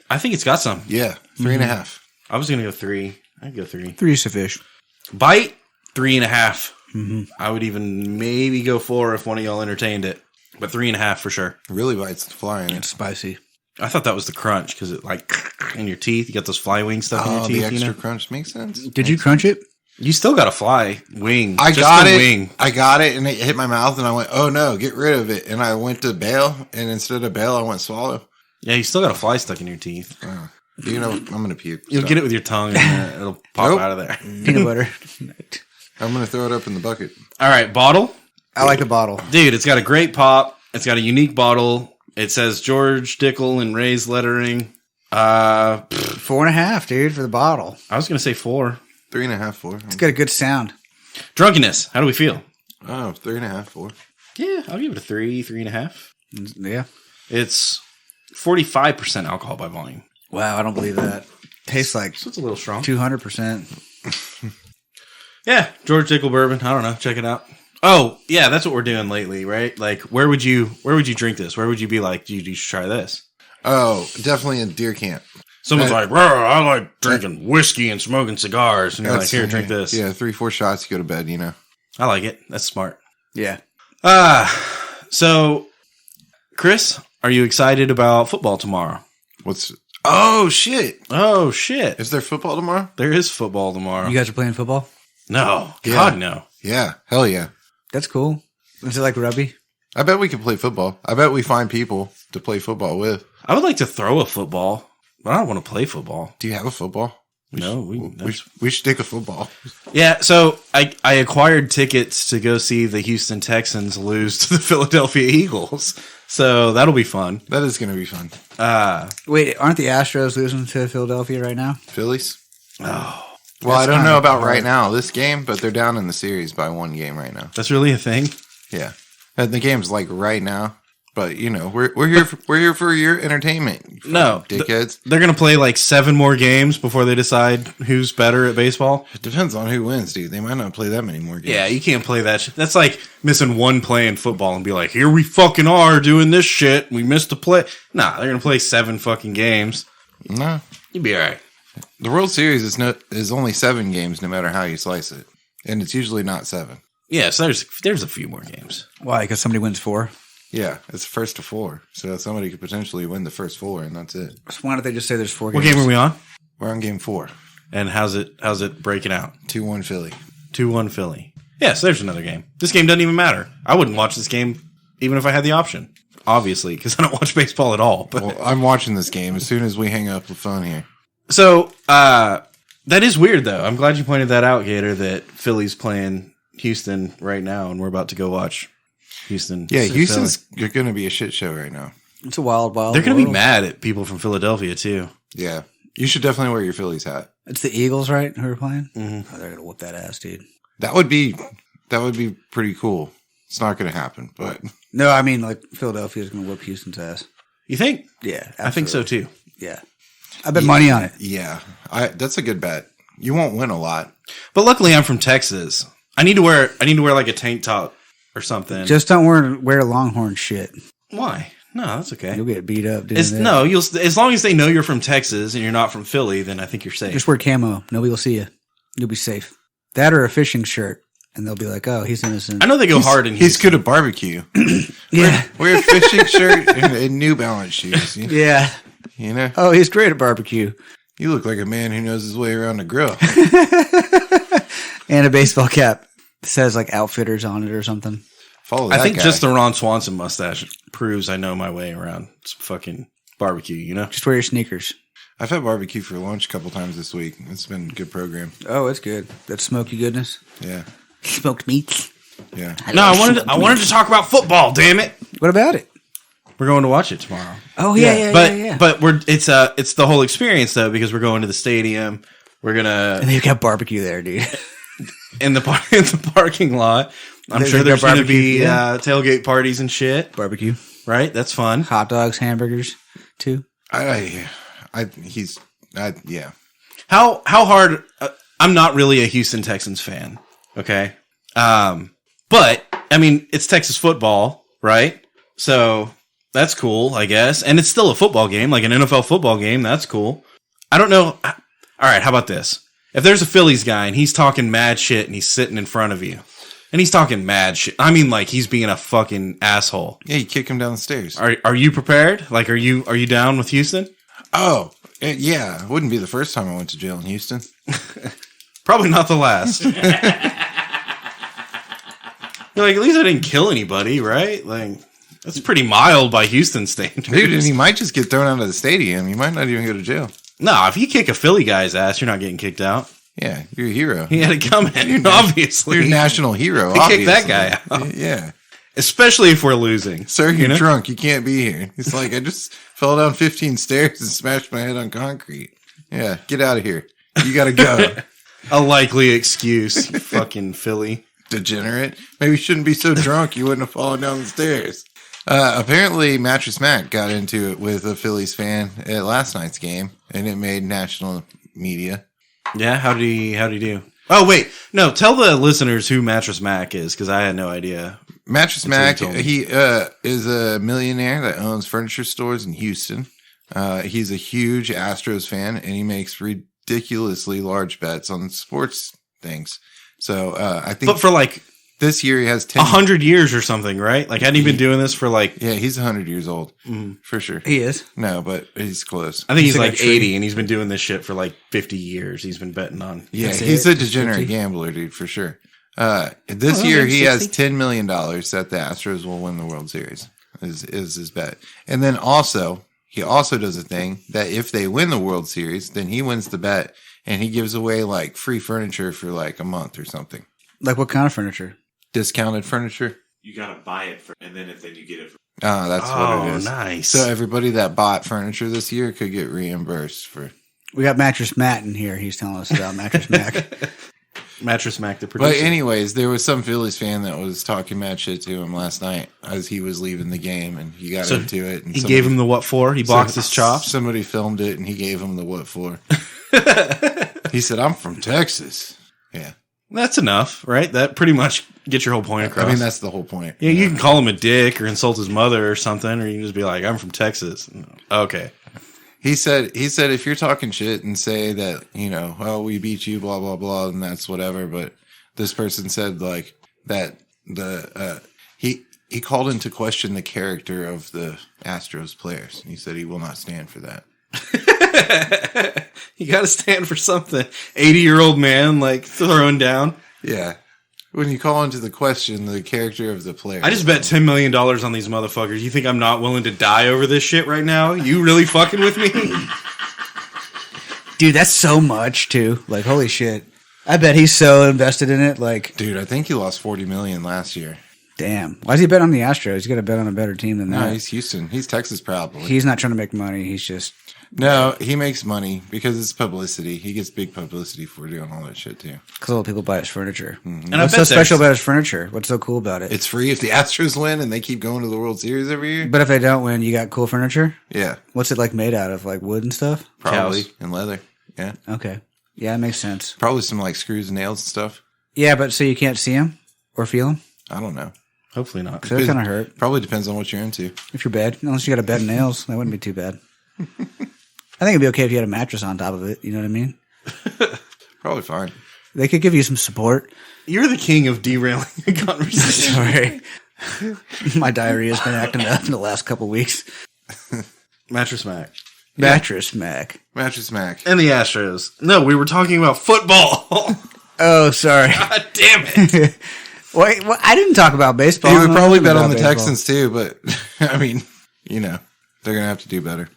I think it's got some. Yeah, 3.5. I was going to go 3. I'd go 3. 3 is sufficient. Bite, 3.5. Mm-hmm. I would even maybe go 4 if one of y'all entertained it. But 3.5 for sure. Really bites the fly in it. It's spicy. I thought that was the crunch because it like in your teeth. You got those fly wing stuff in your teeth. The extra you know? crunch makes sense. Did you crunch it? You still got a fly wing. I just got the it. Wing. I got it, and it hit my mouth, and I went, "Oh no, get rid of it!" And I went to bail, and instead of bail, I went swallow. Yeah, you still got a fly stuck in your teeth. You know, I'm gonna puke. You'll get it with your tongue, and it'll pop out of there. Peanut butter. I'm gonna throw it up in the bucket. All right, bottle. I like the bottle. Dude, it's got a great pop. It's got a unique bottle. It says George Dickel in raised lettering. 4.5, dude, for the bottle. I was going to say 4. 3.5, 4. It's got a good sound. Drunkenness. How do we feel? Oh, 3.5, 4. Yeah, I'll give it a 3, 3.5. Yeah. It's 45% alcohol by volume. Wow, I don't believe that. Tastes like So it's a little strong. 200%. Yeah, George Dickel bourbon. I don't know. Check it out. Oh, yeah, that's what we're doing lately, right? Like, where would you drink this? Where would you be like, you should try this? Oh, definitely in deer camp. Someone's like, I like drinking whiskey and smoking cigars. And you're like, here, drink this. Yeah, 3-4 shots, you go to bed, you know. I like it. That's smart. Yeah. So, Chris, are you excited about football tomorrow? Oh, shit. Oh, shit. Is there football tomorrow? There is football tomorrow. You guys are playing football? No. Yeah. God, no. Yeah, hell yeah. That's cool. Is it like rugby? I bet we can play football. I bet we find people to play football with. I would like to throw a football, but I don't want to play football. Do you have a football? We should take a football. Yeah, so I acquired tickets to go see the Houston Texans lose to the Philadelphia Eagles. So that'll be fun. That is going to be fun. Wait, aren't the Astros losing to Philadelphia right now? Phillies? Oh. Well, I don't know about right now, this game, but they're down in the series by 1 game right now. That's really a thing? Yeah. And the game's like right now. But, you know, we're here for your entertainment. No. Dickheads. They're going to play like 7 more games before they decide who's better at baseball? It depends on who wins, dude. They might not play that many more games. Yeah, you can't play that shit. That's like missing one play in football and be like, here we fucking are doing this shit. We missed a play. Nah, they're going to play 7 fucking games. No. You'd be all right. The World Series is only 7 games no matter how you slice it. And it's usually not 7. Yeah, so there's a few more games. Why? Because somebody wins 4? Yeah, it's first to 4. So somebody could potentially win the first 4, and that's it. So why don't they just say there's 4 What games? game are we on? We're on game 4. And how's it breaking out? 2-1 Philly. 2-1 Philly. Yeah, so there's another game. This game doesn't even matter. I wouldn't watch this game even if I had the option. Obviously, because I don't watch baseball at all. But Well, I'm watching this game as soon as we hang up the phone here. So, that is weird, though. I'm glad you pointed that out, Gator, that Philly's playing Houston right now, and we're about to go watch Houston. Yeah, Philly. Houston's going to be a shit show right now. It's a wild They're going to be world. mad at people from Philadelphia, too. Yeah. You should definitely wear your Phillies hat. It's the Eagles, right, who are playing? Mm-hmm. Oh, they're going to whoop that ass, dude. That would be pretty cool. It's not going to happen, but No, I mean, like, Philadelphia's going to whoop Houston's ass. You think? Yeah, I think so, too. Yeah. I bet money on it. yeah, that's a good bet. You won't win a lot. But luckily, I'm from Texas. I need to wear like a tank top or something. Just don't wear Longhorn shit. Why? No, that's okay. You'll get beat up doing that. No, as long as they know you're from Texas and you're not from Philly, then I think you're safe. Just wear camo. Nobody will see you. You'll be safe. That or a fishing shirt. And they'll be like, oh, he's innocent. I know they go hard in He's Houston. good at barbecue. Yeah. Wear a fishing shirt and New Balance shoes. Yeah. You know? Oh, he's great at barbecue. You look like a man who knows his way around the grill. And a baseball cap. It says like Outfitters on it or something. Follow that I think guy. just the Ron Swanson mustache proves I know my way around some fucking barbecue, you know? Just wear your sneakers. I've had barbecue for lunch a couple times this week. It's been a good program. Oh, it's good. That smoky goodness. Yeah. Smoked meats. Yeah. No, I wanted to talk about football, damn it. What about it? We're going to watch it tomorrow. Oh, yeah. But it's the whole experience though, because we're going to the stadium. We're gonna And they've got barbecue there, dude. in the parking lot. I'm sure there's going to be tailgate parties and shit. Barbecue. Right? That's fun. Hot dogs, hamburgers, too. Yeah. How hard? I'm not really a Houston Texans fan. Okay. But I mean, it's Texas football, right? So that's cool, I guess. And it's still a football game, like an NFL football game. That's cool. I don't know. All right. How about this? If there's a Phillies guy and he's talking mad shit and he's sitting in front of you and he's talking mad shit, I mean, like he's being a fucking asshole. Yeah, you kick him down the stairs. Are you prepared? Like, are you down with Houston? Oh, yeah. It wouldn't be the first time I went to jail in Houston. Probably not the last. You're like, at least I didn't kill anybody, right? Like, that's pretty mild by Houston standards. Dude, and he might just get thrown out of the stadium. He might not even go to jail. No, if you kick a Philly guy's ass, you're not getting kicked out. Yeah, you're a hero. He had it coming, obviously. You're a national hero, Kick that guy out. Yeah. Especially if we're losing. Sir, you're drunk. You can't be here. He's like, I just fell down 15 stairs and smashed my head on concrete. Yeah, get out of here. You got to go. A likely excuse, you fucking Philly. Degenerate. Maybe you shouldn't be so drunk you wouldn't have fallen down the stairs. Apparently, Mattress Mac got into it with a Phillies fan at last night's game, and it made national media. Yeah, how did he do? Oh, wait. No, tell the listeners who Mattress Mac is, because I had no idea. Mattress Mac, he is a millionaire that owns furniture stores in Houston. He's a huge Astros fan, and he makes ridiculously large bets on sports things. So I think, but for like this year, he has 100 years or something, right? Like, hadn't he been doing this for like? Yeah, he's 100 years old for sure. He is. No, but he's close. I think he's like 80, and he's been doing this shit for like 50 years. He's been betting on. Yeah, he's a degenerate gambler, dude, for sure. This year, he has $10 million that the Astros will win the World Series. Is his bet, and then also. He also does a thing that if they win the World Series, then he wins the bet and he gives away like free furniture for like a month or something. Like what kind of furniture? Discounted furniture. You gotta buy it and then you get it. Oh, that's what it is. Nice. So everybody that bought furniture this year could get reimbursed for. We got Mattress Matt in here. He's telling us about Mattress Mac. Mattress Mac, the producer. But anyways, there was some Phillies fan that was talking mad shit to him last night as he was leaving the game, and he got into it. And he gave him the what for? He boxed his chops? Somebody filmed it, and he gave him the what for. He said, I'm from Texas. Yeah. That's enough, right? That pretty much gets your whole point across. I mean, that's the whole point. Yeah, you can call him a dick or insult his mother or something, or you can just be like, I'm from Texas. Okay. He said, if you're talking shit and say that, oh, we beat you, blah, blah, blah, and that's whatever. But this person said like that he called into question the character of the Astros players. He said he will not stand for that. You got to stand for something. 80-year-old man, like throwing down. Yeah. When you call into the question the character of the player. I just bet $10 million on these motherfuckers. You think I'm not willing to die over this shit right now? You really fucking with me? Dude, that's so much, too. Like, holy shit. I bet he's so invested in it. Like, dude, I think he lost $40 million last year. Damn. Why does he bet on the Astros? He's got to bet on a better team than that. No, he's Houston. He's Texas proud. He's not trying to make money. He's just... No, he makes money because it's publicity. He gets big publicity for doing all that shit, too. Because all the people buy his furniture. Mm-hmm. And what's so special about his furniture? What's so cool about it? It's free if the Astros win and they keep going to the World Series every year. But if they don't win, you got cool furniture? Yeah. What's it like made out of? Like wood and stuff? Probably. And leather. Yeah. Okay. Yeah, it makes sense. Probably some like screws and nails and stuff. Yeah, but so you can't see them or feel them? I don't know. Hopefully not. So it kind of hurt. Probably depends on what you're into. If you're bed. Unless you got a bed and nails, that wouldn't be too bad. I think it'd be okay if you had a mattress on top of it. You know what I mean? Probably fine. They could give you some support. You're the king of derailing the conversation. Sorry. My diarrhea has been acting up in the last couple weeks. Mattress Mac. Mattress Mac. Mattress Mac. And the Astros. No, we were talking about football. Oh, sorry. God damn it. Wait, well, I didn't talk about baseball. He would probably bet on the Texans too, but I mean, they're going to have to do better.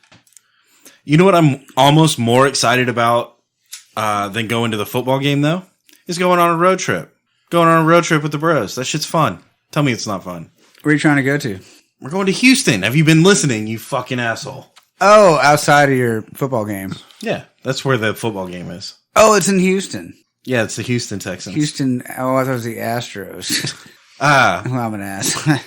You know what I'm almost more excited about than going to the football game, though? Is going on a road trip. Going on a road trip with the bros. That shit's fun. Tell me it's not fun. Where are you trying to go to? We're going to Houston. Have you been listening, you fucking asshole? Oh, outside of your football game. Yeah, that's where the football game is. Oh, it's in Houston. Yeah, it's the Houston Texans. Houston. Oh, I thought it was the Astros. Well, I'm an ass.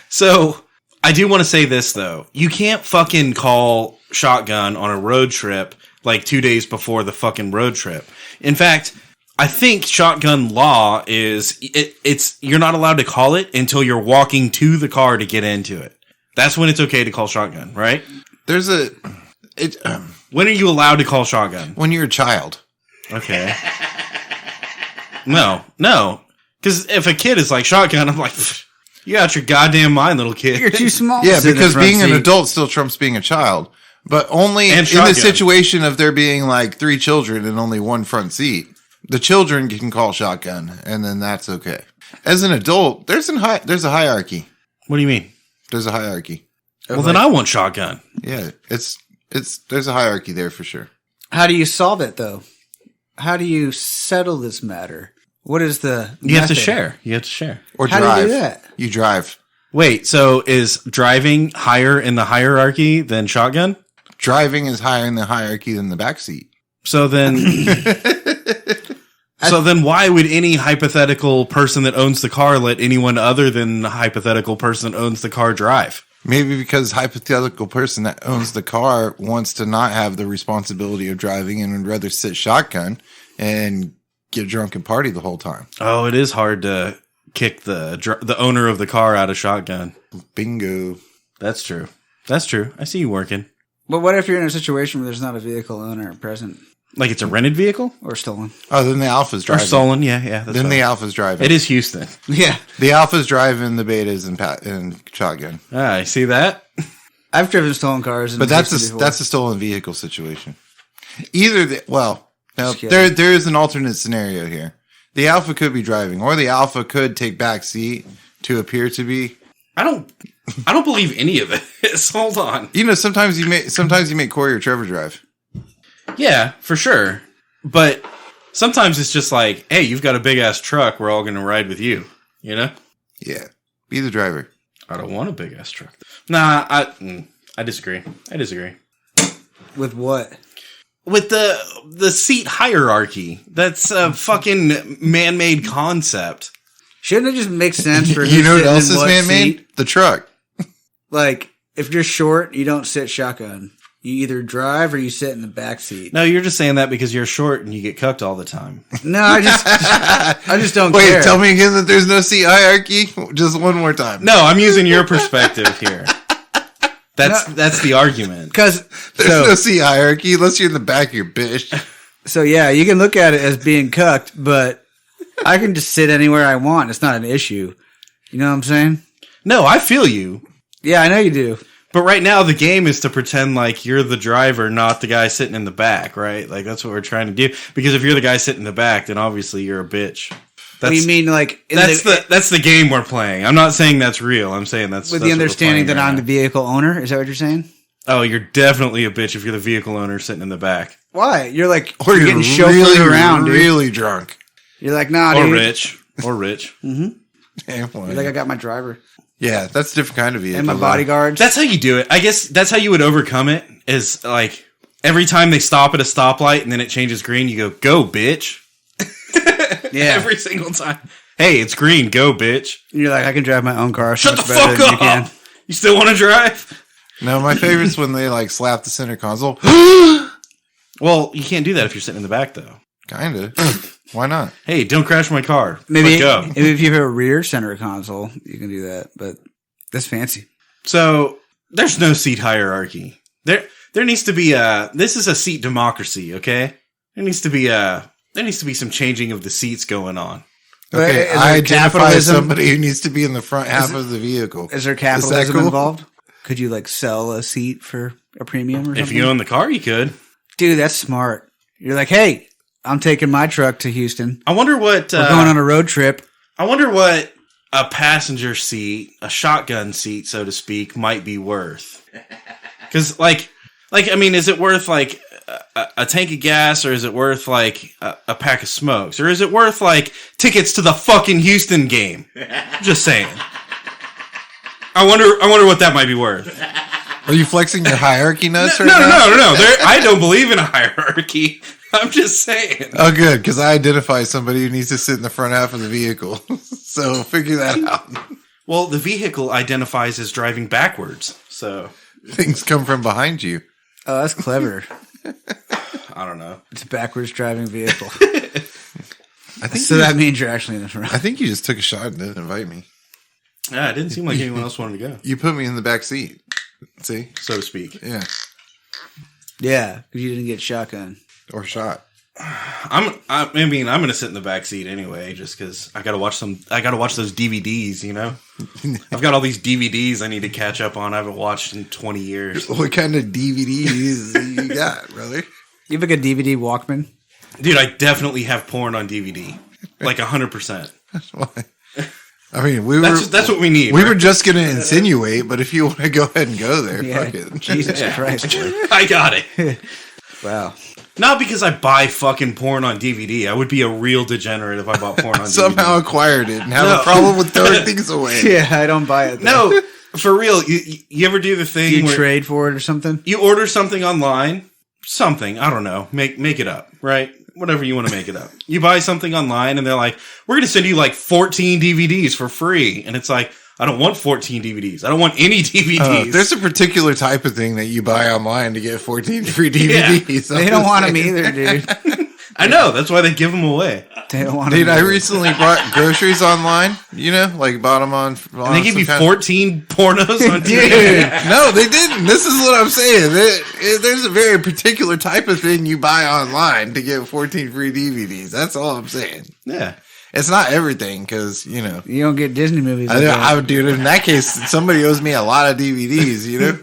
So I do want to say this though. You can't fucking call shotgun on a road trip like 2 days before the fucking road trip. In fact, I think shotgun law is it's you're not allowed to call it until you're walking to the car to get into it. That's when it's okay to call shotgun, right? When are you allowed to call shotgun? When you're a child. Okay. No. Because if a kid is like shotgun, I'm like, you got your goddamn mind, little kid. You're too small. Yeah, to sit in the because front being an seat. adult still trumps being a child. But only in And the shotgun. situation of there being like 3 children and only one front seat. The children can call shotgun, and then that's okay. As an adult, there's a hierarchy. What do you mean? There's a hierarchy. Well, then I want shotgun. Yeah, there's a hierarchy there for sure. How do you solve it, though? How do you settle this matter? What is the You have to method? share. You have to share. Or How do drive. you do that? You drive. Wait, so is driving higher in the hierarchy than shotgun? Driving is higher in the hierarchy than the back seat. So then, why would any hypothetical person that owns the car let anyone other than the hypothetical person that owns the car drive? Maybe because hypothetical person that owns the car wants to not have the responsibility of driving and would rather sit shotgun and get drunk and party the whole time. Oh, it is hard to kick the owner of the car out of shotgun. Bingo. That's true. That's true. I see you working. But what if you're in a situation where there's not a vehicle owner present Like it's a rented vehicle? or stolen? Oh, then the Alpha's Or driving. stolen, yeah. That's Then fine. the Alpha's driving. It is Houston. Yeah. The Alpha's driving, the Beta's and shotgun. Ah, I see that. I've driven stolen cars. But that's Houston a before. stolen vehicle situation. Either no, Just kidding. there is an alternate scenario here. The Alpha could be driving, or the Alpha could take back seat to appear to be. I don't believe any of this. Hold on. You know, sometimes you make Corey or Trevor drive. Yeah, for sure. But sometimes it's just like, hey, you've got a big ass truck. We're all going to ride with you. You know? Yeah, be the driver. I don't want a big ass truck. Nah, I disagree. With what? With the seat hierarchy. That's a fucking man-made concept. Shouldn't it just make sense for You know what who's else sitting is in what man-made? seat? The truck. Like, if you're short, you don't sit shotgun. You either drive or you sit in the back seat. No, you're just saying that because you're short and you get cucked all the time. No, I just don't Wait, care. tell me again that there's no seat hierarchy. Just one more time. No, I'm using your perspective here. That's the argument. Because There's no seat hierarchy unless you're in the back of your bitch. So yeah, you can look at it as being cucked, but I can just sit anywhere I want. It's not an issue. You know what I'm saying? No, I feel you. Yeah, I know you do. But right now, the game is to pretend like you're the driver, not the guy sitting in the back, right? Like, that's what we're trying to do. Because if you're the guy sitting in the back, then obviously you're a bitch. What do you mean, like That's the game we're playing. I'm not saying that's real. I'm saying that's with that's the what we're understanding playing that right I'm now. the vehicle owner? Is that what you're saying? Oh, you're definitely a bitch if you're the vehicle owner sitting in the back. Why? You're like Or you're you're getting chauffeured really, around, dude. really drunk. You're like, nah, Or dude. rich. Or rich. Yeah, You're like, I got my driver yeah, that's a different kind of vehicle. and my though. bodyguards. That's how you do it. I guess that's how you would overcome it, is like every time they stop at a stoplight and then it changes green, you go, bitch. Yeah. Every single time. Hey, it's green. Go, bitch. You're like, I can drive my own car. So Shut the much better fuck than up. you can. You still want to drive? No, my favorite's when they like slap the center console. Well, you can't do that if you're sitting in the back, though. Kinda. Why not? Hey, don't crash my car. Maybe Go. if you have a rear center console, you can do that. But that's fancy. So there's no seat hierarchy. There needs to be this is a seat democracy, okay? There needs to be some changing of the seats going on. Okay, Is there I identify as capitalism? somebody who needs to be in the front half of the vehicle. Is there capitalism cool? involved? Could you like sell a seat for a premium or something? If you own the car, you could. Dude, that's smart. You're like, hey, I'm taking my truck to Houston. I wonder what We're going on a road trip. I wonder what a passenger seat, a shotgun seat, so to speak, might be worth. Because, like, I mean, is it worth like a tank of gas, or is it worth like a pack of smokes, or is it worth like tickets to the fucking Houston game? Just saying. I wonder what that might be worth. Are you flexing your hierarchy nuts No. right now? I don't believe in a hierarchy. I'm just saying. Oh, good, because I identify as somebody who needs to sit in the front half of the vehicle. So figure that out. Well, the vehicle identifies as driving backwards. So Things come from behind you. Oh, that's clever. I don't know. It's a backwards driving vehicle. I think So that means you're actually in the front. I think you just took a shot and didn't invite me. Yeah, it didn't seem like anyone else wanted to go, You put me in the back seat. See? so to speak. Yeah. Yeah, because you didn't get shotgun. Or shot. I'm going to sit in the back seat anyway, just because I got to watch those DVDs. You know, I've got all these DVDs I need to catch up on. I haven't watched in 20 years. What kind of DVDs you got, brother? You have like a DVD Walkman? Dude, I definitely have porn on DVD, like 100%. I mean, That's what we need. We right? were just going to insinuate, but if you want to go ahead and go there, fuck it. Jesus Christ. I got it. Wow. Not because I buy fucking porn on DVD. I would be a real degenerate if I bought porn on Somehow DVD. acquired it and have No. a problem with throwing things away. Yeah, I don't buy it. Though. No, for real. You ever do the thing Do you where trade for it or something? you order something online? Something. I don't know. Make it up, right? Whatever you want to make it up. You buy something online and they're like, we're going to send you like 14 DVDs for free. And it's like, I don't want 14 DVDs. I don't want any DVDs. There's a particular type of thing that you buy online to get 14 free DVDs. They don't want them either, dude. I know. That's why they give them away. They don't want Dude, them I either. recently bought groceries online, you know, like bought them on. And they give you 14 pornos on Dude. DVD. No, they didn't. This is what I'm saying. There's a very particular type of thing you buy online to get 14 free DVDs. That's all I'm saying. Yeah. It's not everything because, you know. You don't get Disney movies. Like that. I would do it in that case. Somebody owes me a lot of DVDs, you know?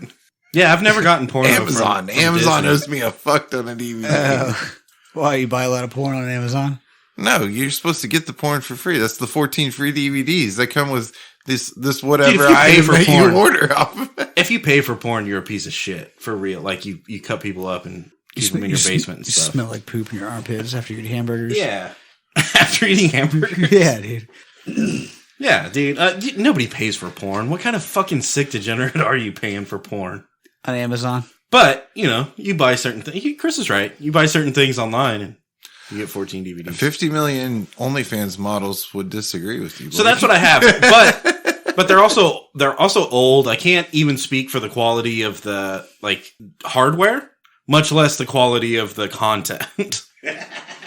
Yeah, I've never gotten porno Amazon. from Amazon Disney. owes me a fuck ton of DVDs. Why, you buy a lot of porn on Amazon? No, you're supposed to get the porn for free. That's the 14 free DVDs that come with this whatever Dude, if you pay item for that porn- you order off of it. If you pay for porn, you're a piece of shit. For real. Like, you cut people up and keep them in your basement and You stuff. smell like poop in your armpits after you eat hamburgers. Yeah. After eating hamburgers. Yeah, dude. Yeah, dude. Nobody pays for porn. What kind of fucking sick degenerate are you paying for porn? On Amazon. But, you know, you buy certain things. Chris is right. You buy certain things online and you get 14 DVDs. 50 million OnlyFans models would disagree with you. So that's what I have. But they're also old. I can't even speak for the quality of the like hardware, much less the quality of the content.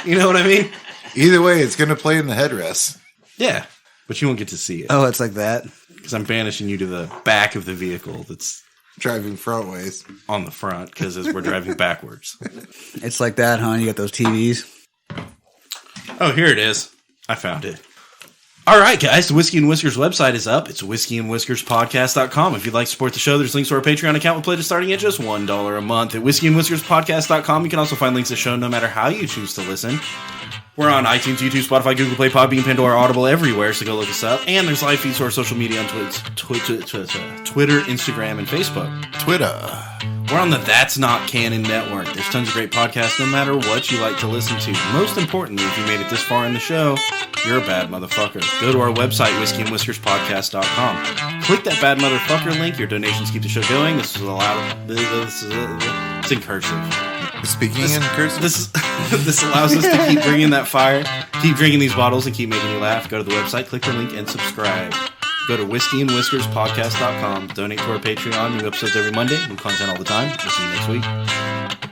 You know what I mean? Either way, it's going to play in the headrest. Yeah. But you won't get to see it. Oh, it's like that. Because I'm banishing you to the back of the vehicle that's Driving front ways. on the front because we're driving backwards. It's like that, huh? You got those TVs. Oh, here it is. I found it. All right, guys. The Whiskey and Whiskers website is up. It's whiskeyandwhiskerspodcast.com. If you'd like to support the show, there's links to our Patreon account with pledges starting at just $1 a month. At whiskeyandwhiskerspodcast.com, you can also find links to the show no matter how you choose to listen. We're on iTunes, YouTube, Spotify, Google Play, Podbean, Pandora, Audible, everywhere, so go look us up. And there's live feeds to our social media on Twitter, Instagram, and Facebook. Twitter. We're on the That's Not Canon Network. There's tons of great podcasts no matter what you like to listen to. Most importantly, if you made it this far in the show, you're a bad motherfucker. Go to our website, whiskeyandwhiskerspodcast.com. Click that bad motherfucker link. Your donations keep the show going. This is allowed. It's in cursive. Speaking in cursive. This allows us to keep bringing that fire, keep drinking these bottles, and keep making you laugh. Go to the website, click the link, and subscribe. Go to whiskeyandwhiskerspodcast.com. Donate to our Patreon. New episodes every Monday. New content all the time. We'll see you next week.